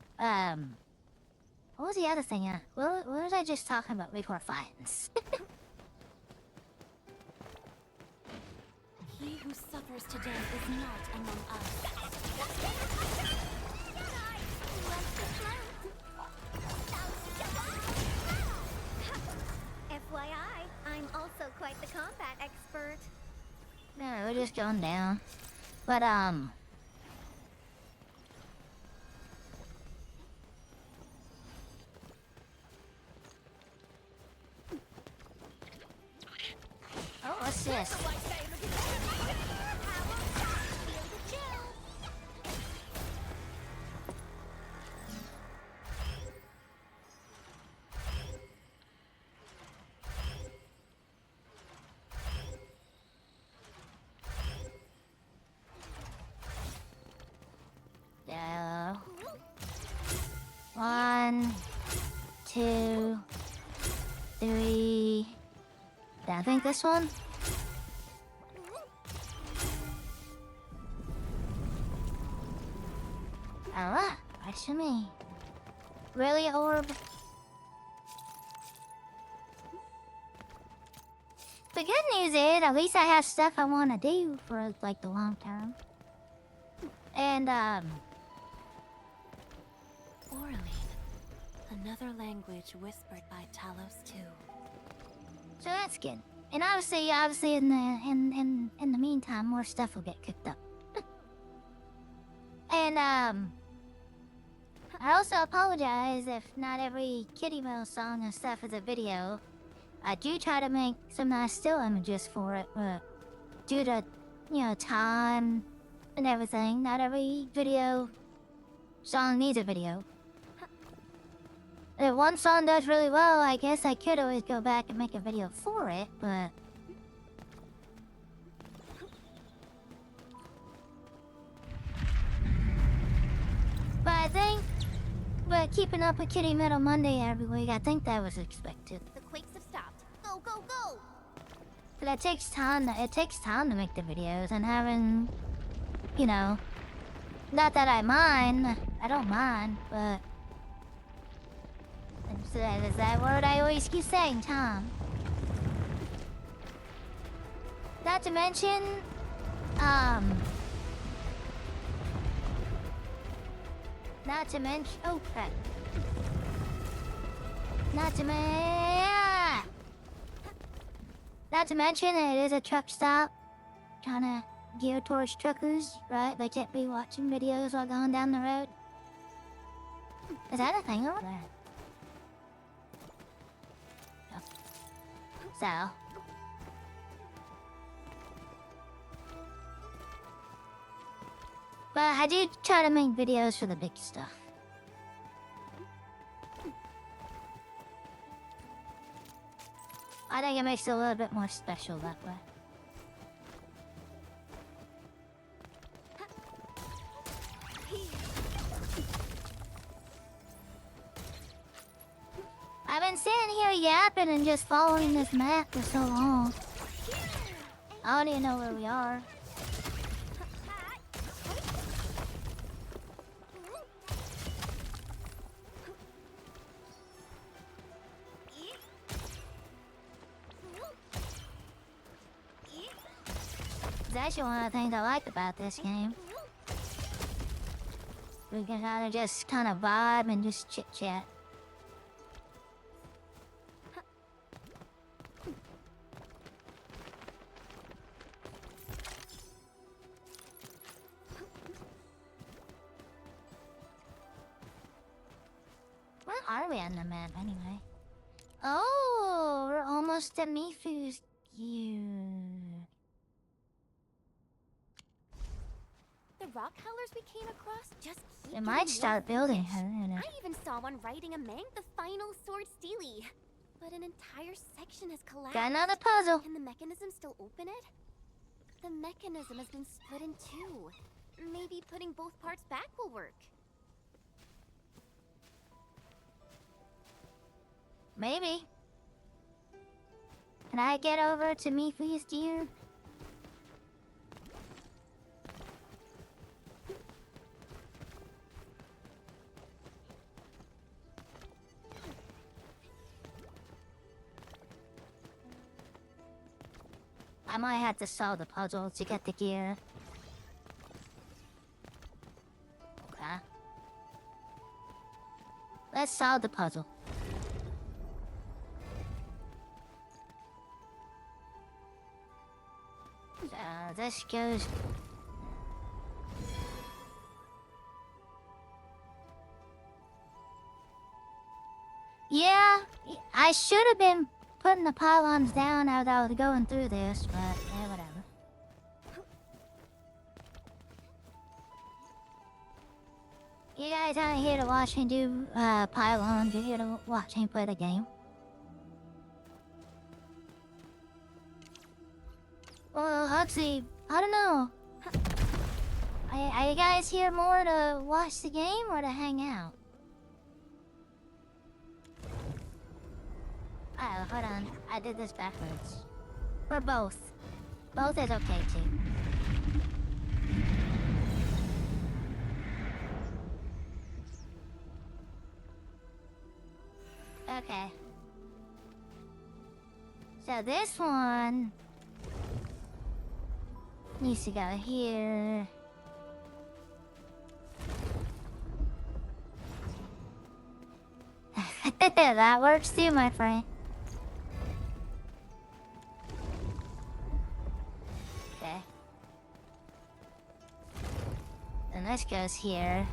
what was the other thing? What was I just talking about before fights? He who suffers today is not among us. FYI, I'm also quite the combat expert. No, we're just going down. But oh, what's this? No. 1, 2, 3. I think this one. Ah, what's to me? Really, orb? The good news is, at least I have stuff I want to do for like the long term. And Oraline. Another language whispered by Talos too. So that's good. And obviously, in the meantime, more stuff will get cooked up. And I also apologize if not every Kitty Bell song and stuff is a video. I do try to make some nice still images for it, but due to, time and everything, not every video song needs a video. If one song does really well, I guess I could always go back and make a video for it, but... But keeping up with Kitty Metal Monday every week, I think that was expected. The quakes have stopped. Go, go, go! But it takes time to make the videos, and having, not that I don't mind, but is that word I always keep saying, time. Not to mention, oh crap. Not to mention, it is a truck stop, trying to gear towards truckers, right? They can't be watching videos while going down the road. Is that a thing over there? No. So. But I do try to make videos for the big stuff. I think it makes it a little bit more special that way. I've been sitting here yapping and just following this map for so long. I don't even know where we are. That's one of the things I like about this game. We can just kind of vibe and just chit-chat. Where are we on the map anyway? Oh, we're almost at Mifu's gear. The rock howlers we came across just keep They might start building her. I even saw one riding a Mank the final sword steely. But an entire section has collapsed. Got another puzzle. Can the mechanism still open it? The mechanism has been split in two. Maybe putting both parts back will work. Maybe. Can I get over to Mifu's gear? I might have to solve the puzzle to get the gear. Okay. Let's solve the puzzle. So this goes... Yeah, I should have been putting the pylons down as I was going through this, but yeah, whatever. You guys aren't here to watch me do pylons, you're here to watch me play the game. Well, let's see. I don't know. Are you guys here more to watch the game or to hang out? Oh, hold on. I did this backwards. For both. Both is okay too. Okay. So this one needs to go here. That works too, my friend. Okay. And this goes here.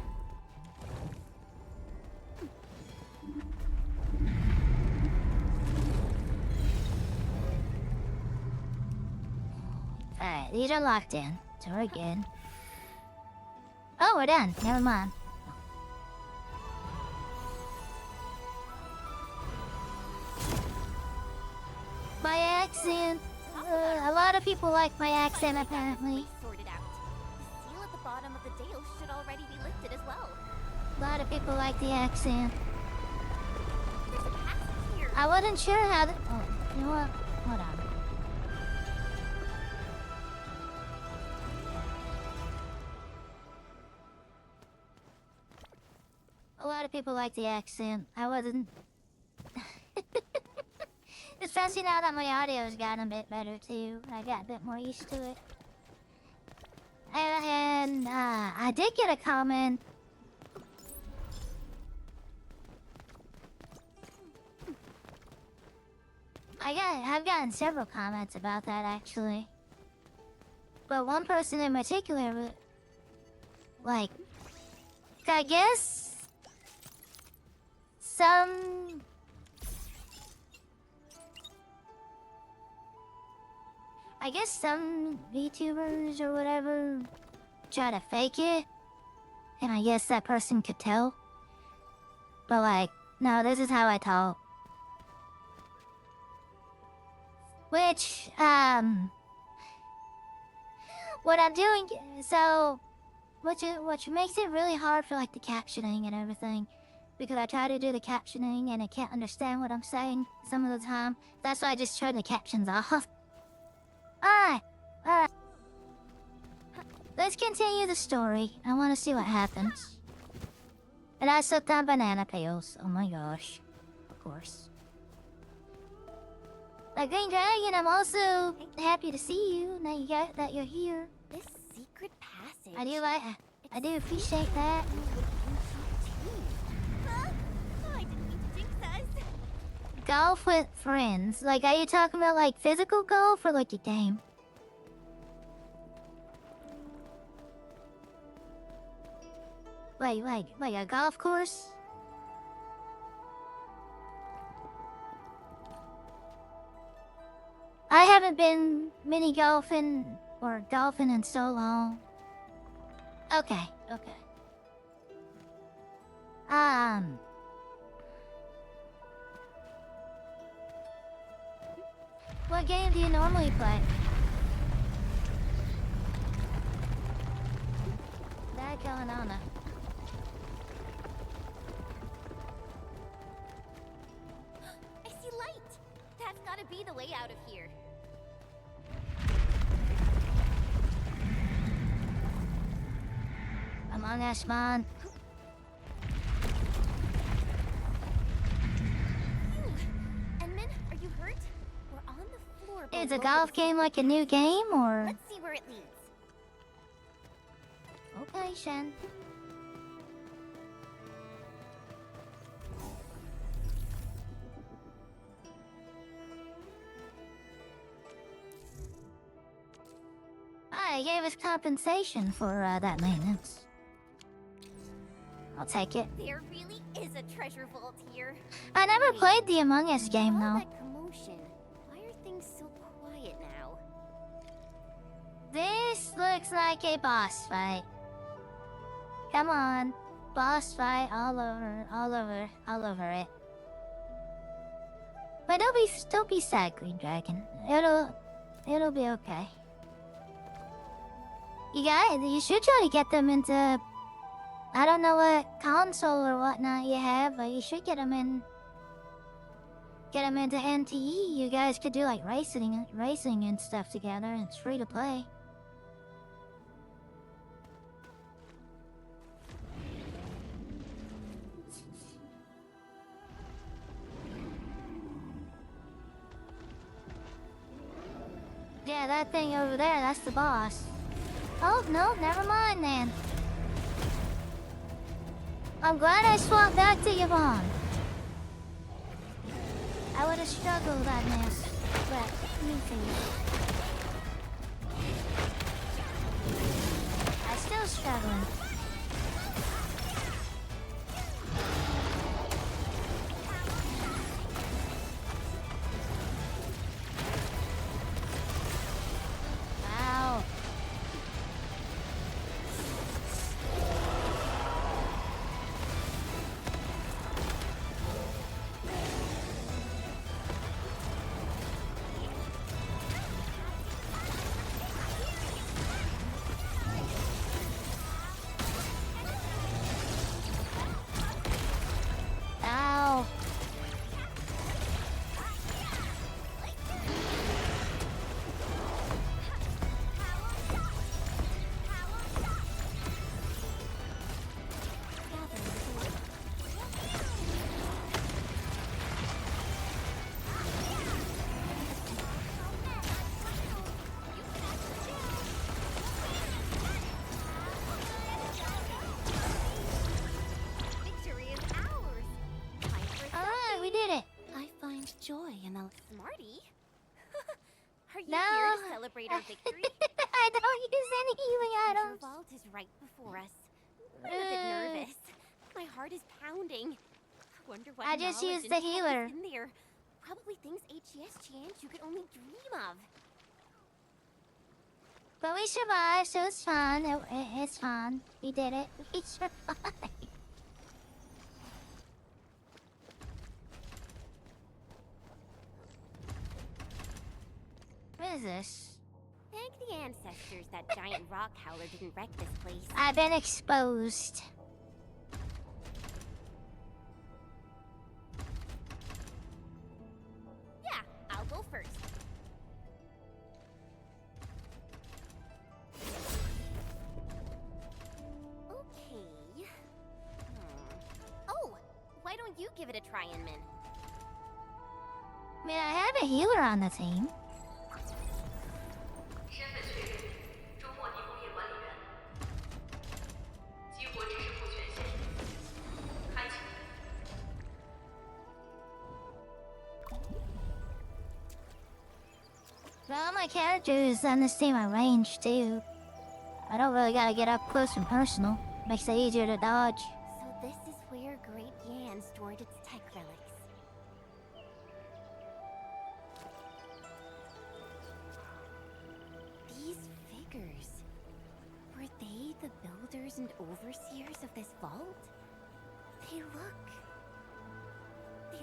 Alright, these are locked in, so we're good. Oh, we're done. Never mind. My accent. A lot of people like my accent, apparently. Sorted out. The seal at the bottom of the dale should already be lifted as well. A lot of people like the accent. There's a passage here. I wasn't sure how to... Oh, you know what? Hold on. A lot of people like the accent. I wasn't... Especially now that my audio's gotten a bit better too. I got a bit more used to it. And I did get a comment. I've gotten several comments about that actually. But one person in particular, like, I guess some VTubers or whatever try to fake it, and I guess that person could tell. But like, no, this is how I talk. Which, what I'm doing, so, which makes it really hard for like the captioning and everything. Because I try to do the captioning and I can't understand what I'm saying some of the time. That's why I just turn the captions off. Alright. Let's continue the story. I want to see what happens. And I sucked on banana peels. Oh my gosh. Of course. Like Green Dragon, I'm also happy to see you. That you're here. This secret passage. I do appreciate that. I didn't mean to jinx us. Golf with friends. Like, are you talking about like physical golf or like a game? Wait, a golf course? I haven't been mini golfing or golfing in so long. Okay. What game do you normally play? That going on. I see light. That's gotta be the way out of here. Among Us, man. Endman, are you hurt? We're on the floor. Is a below golf the game like a new game, or...? Let's see where it leads. Okay, Shen. I gave us compensation for that maintenance. I'll take it. There really is a treasure vault here. I never played the Among Us game, All though. that commotion. Why are things so quiet now? This looks like a boss fight. Come on. Boss fight all over it. But don't be sad, Green Dragon. It'll be okay. You should try to get them into... I don't know what console or whatnot you have, but you should get them into NTE. You guys could do like racing and stuff together, and it's free to play. Yeah, that thing over there, that's the boss. Oh, no, never mind then. I'm glad I swapped back to Yvonne. gonna struggle that mess. But me too. I'm still struggling. Wow. Ow. Victory is ours. Time for Alright, we did it. I find joy in a smarty. Are you No. here to celebrate our victory? I don't use any healing Treasure items. vault is right before us. I'm a bit nervous. My heart is pounding. I wonder what I just knowledge used and the tech is healer. in there. Probably things HES chant you could only dream of. But we survived, so it's fine. It's fine. We did it. We survived. What is this? Thank the ancestors that giant rock howler didn't wreck this place. I've been exposed. Yeah, I'll go first. Okay. Oh, why don't you give it a try, Inman? I mean, I have a healer on the team. 身份确认，周末泥工业管理员，激活知识库权限，开启。 But all my characters on this team are ranged too. I don't really gotta get up close and personal. Makes it easier to dodge. So this is where Great Yan stored its tech relics. These figures, were they the builders and overseers of this vault? They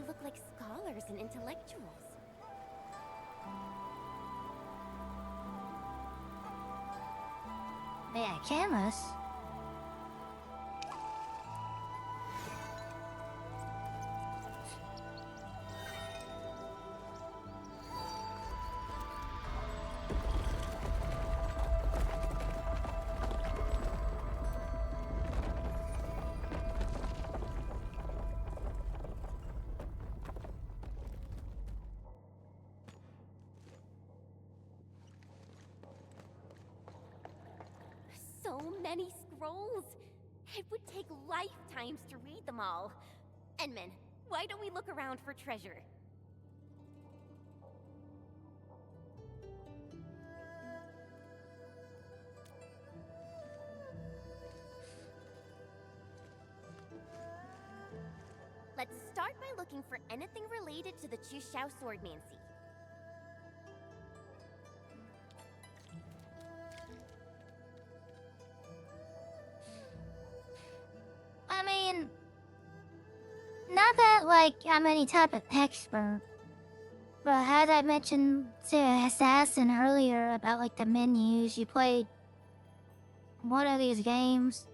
look like scholars and intellectuals. They got cameras. So many scrolls! It would take lifetimes to read them all. Enman, why don't we look around for treasure? Let's start by looking for anything related to the Chushao swordmancy. I mean, not that like I'm any type of expert, but as I mentioned to Assassin earlier about like the menus, you played one of these games,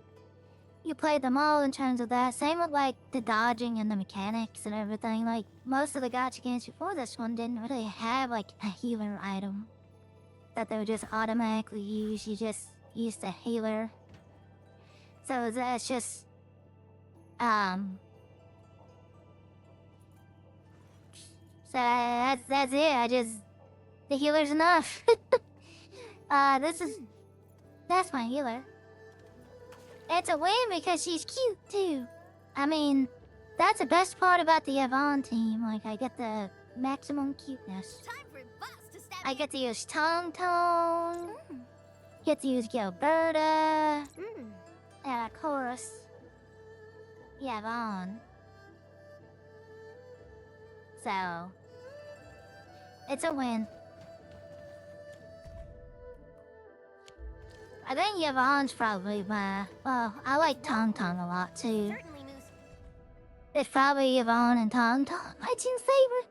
you played them all in terms of that. Same with like the dodging and the mechanics and everything. Like most of the gacha games before this one didn't really have like a healer item that they would just automatically use. You just use the healer. So that's just so that's it. The healer's enough. That's my healer. It's a win because she's cute too. I mean, that's the best part about the Yvonne team. Like I get to maximum cuteness. Time for boss to stab I me. get to use Tong Tong. Mm. Get to use Gilberta. Mm. And of course, Yvonne. So, it's a win. I think Yvonne's probably my... Well, I like Tong Tong a lot too. Certainly, Moose. It's probably Yvonne and Tong Tong, my two favorite.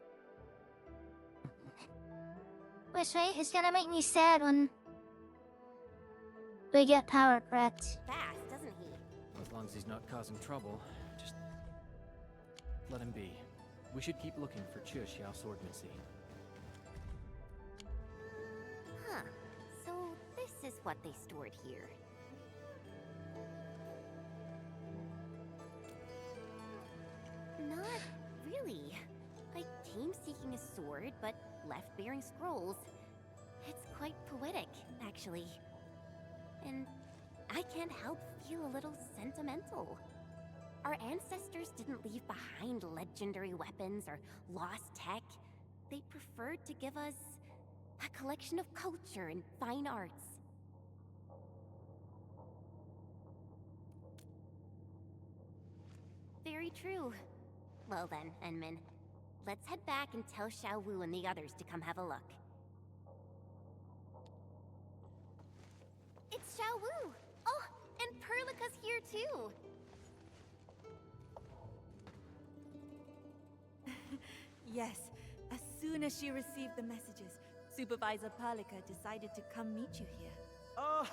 Which way is gonna make me sad when we get power correct. Fast, doesn't he? As long as he's not causing trouble, just let him be. We should keep looking for Xiao Swordmancy. Huh. So this is what they stored here. Not really. I came seeking a sword, but left bearing scrolls. It's quite poetic, actually. And I can't help feel a little sentimental. Our ancestors didn't leave behind legendary weapons or lost tech. They preferred to give us a collection of culture and fine arts. Very true. Well then, Enmin. Let's head back and tell Xiao Wu and the others to come have a look. It's Xiao Wu! Oh, and Perlica's here too! Yes, as soon as she received the messages, Supervisor Perlica decided to come meet you here. Oh,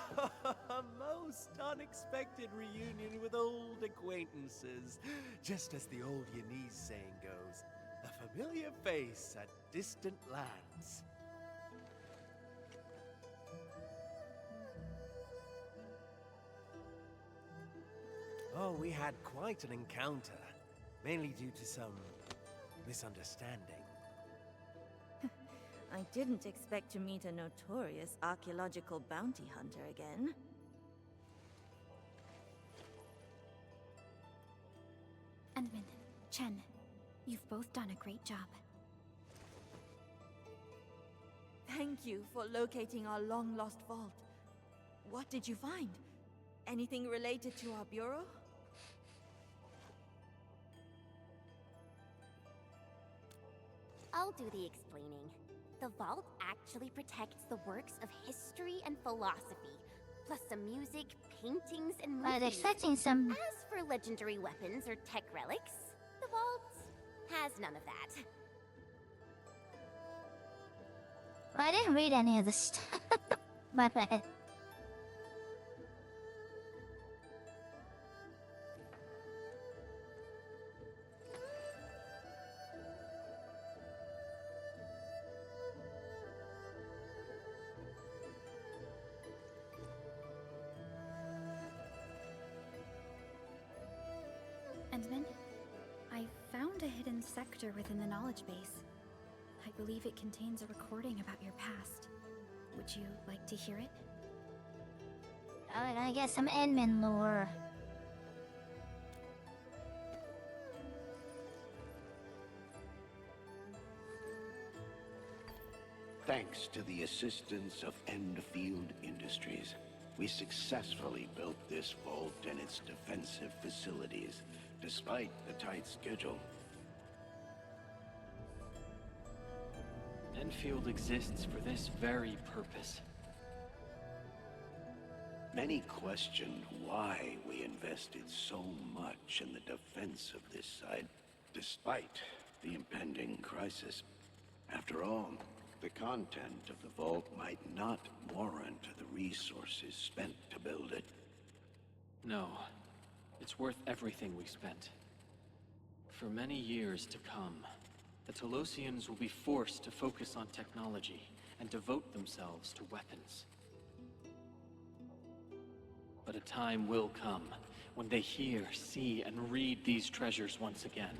a most unexpected reunion with old acquaintances. Just as the old Yanese saying goes, a familiar face at distant lands. Oh, we had quite an encounter, mainly due to some misunderstanding. I didn't expect to meet a notorious archaeological bounty hunter again. Endman, Chen, you've both done a great job. Thank you for locating our long-lost vault. What did you find? Anything related to our bureau? I'll do the explaining. The vault actually protects the works of history and philosophy, plus some music, paintings, and movies. I was expecting some... As for legendary weapons or tech relics, the vault has none of that. I didn't read any of this stuff. My bad. Endman, I found a hidden sector within the knowledge base. I believe it contains a recording about your past. Would you like to hear it? Oh, I get some Endman lore. Thanks to the assistance of Endfield Industries, we successfully built this vault and its defensive facilities, despite the tight schedule. Endfield exists for this very purpose. Many questioned why we invested so much in the defense of this site, despite the impending crisis. After all, the content of the vault might not warrant the resources spent to build it. No, it's worth everything we spent. For many years to come, the Telosians will be forced to focus on technology and devote themselves to weapons. But a time will come when they hear, see, and read these treasures once again.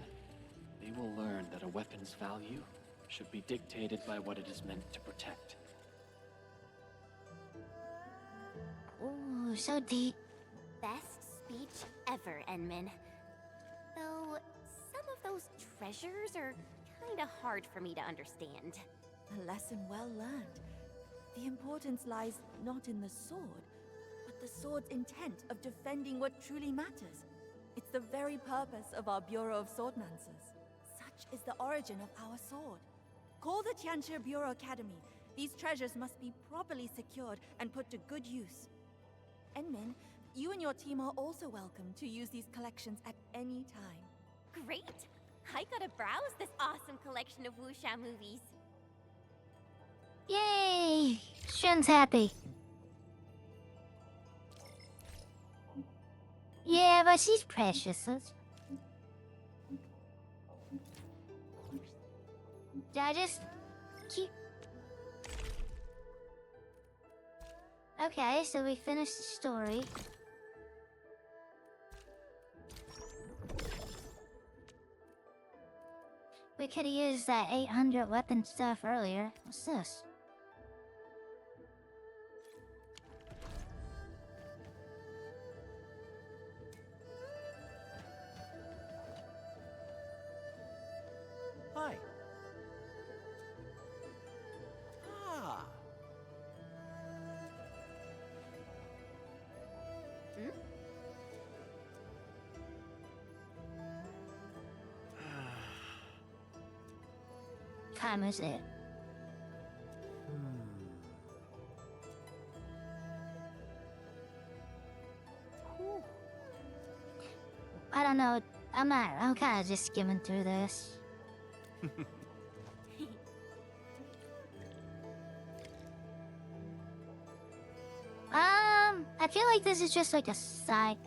They will learn that a weapon's value should be dictated by what it is meant to protect. Ooh, so deep. Best speech ever, Enmin. Though, some of those treasures are kinda hard for me to understand. A lesson well learned. The importance lies not in the sword, but the sword's intent of defending what truly matters. It's the very purpose of our Bureau of Swordmancers. Such is the origin of our sword. Call the Tianshi Bureau Academy. These treasures must be properly secured and put to good use. Enmin, you and your team are also welcome to use these collections at any time. Great! I gotta browse this awesome collection of wuxia movies. Yay! Shun's happy. Yeah, but she's precious. I just keep. Okay, so we finished the story. We could have used that 800 weapon stuff earlier. What's this? Hi. Ah. Time is it? I don't know. I'm kind of just skimming through this. I feel like this is just like a side.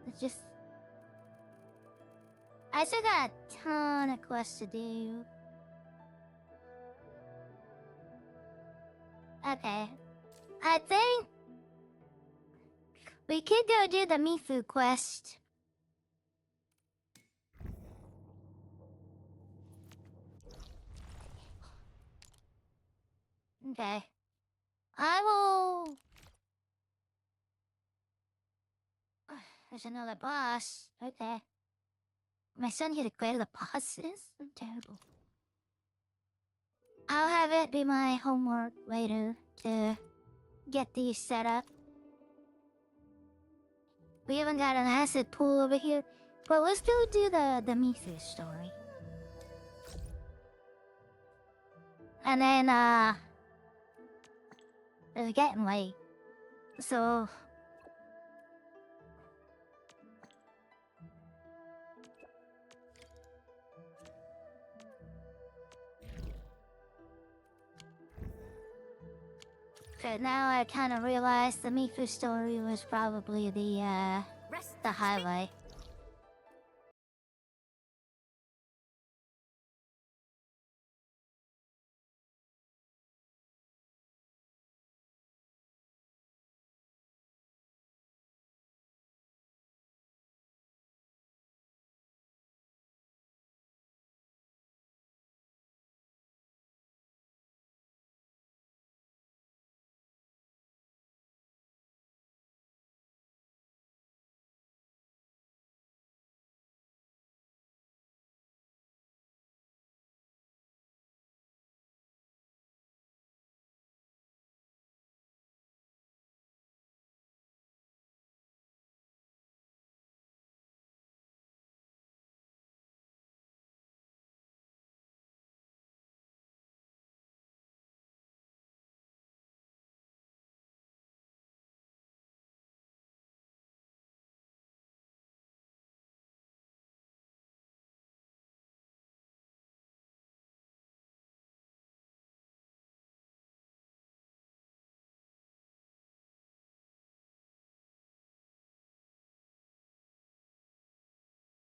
It's just. I still got a ton of quests to do. Okay. I think we could go do the Mifu quest. Okay. I will. There's another boss. Okay. My son here to clear the bosses? I'm terrible. I'll have it be my homework later to get these set up. We haven't got an acid pool over here, but let's still do the Mifu story. And then, it's getting late, so... But now I kind of realized the Mifu story was probably the highlight.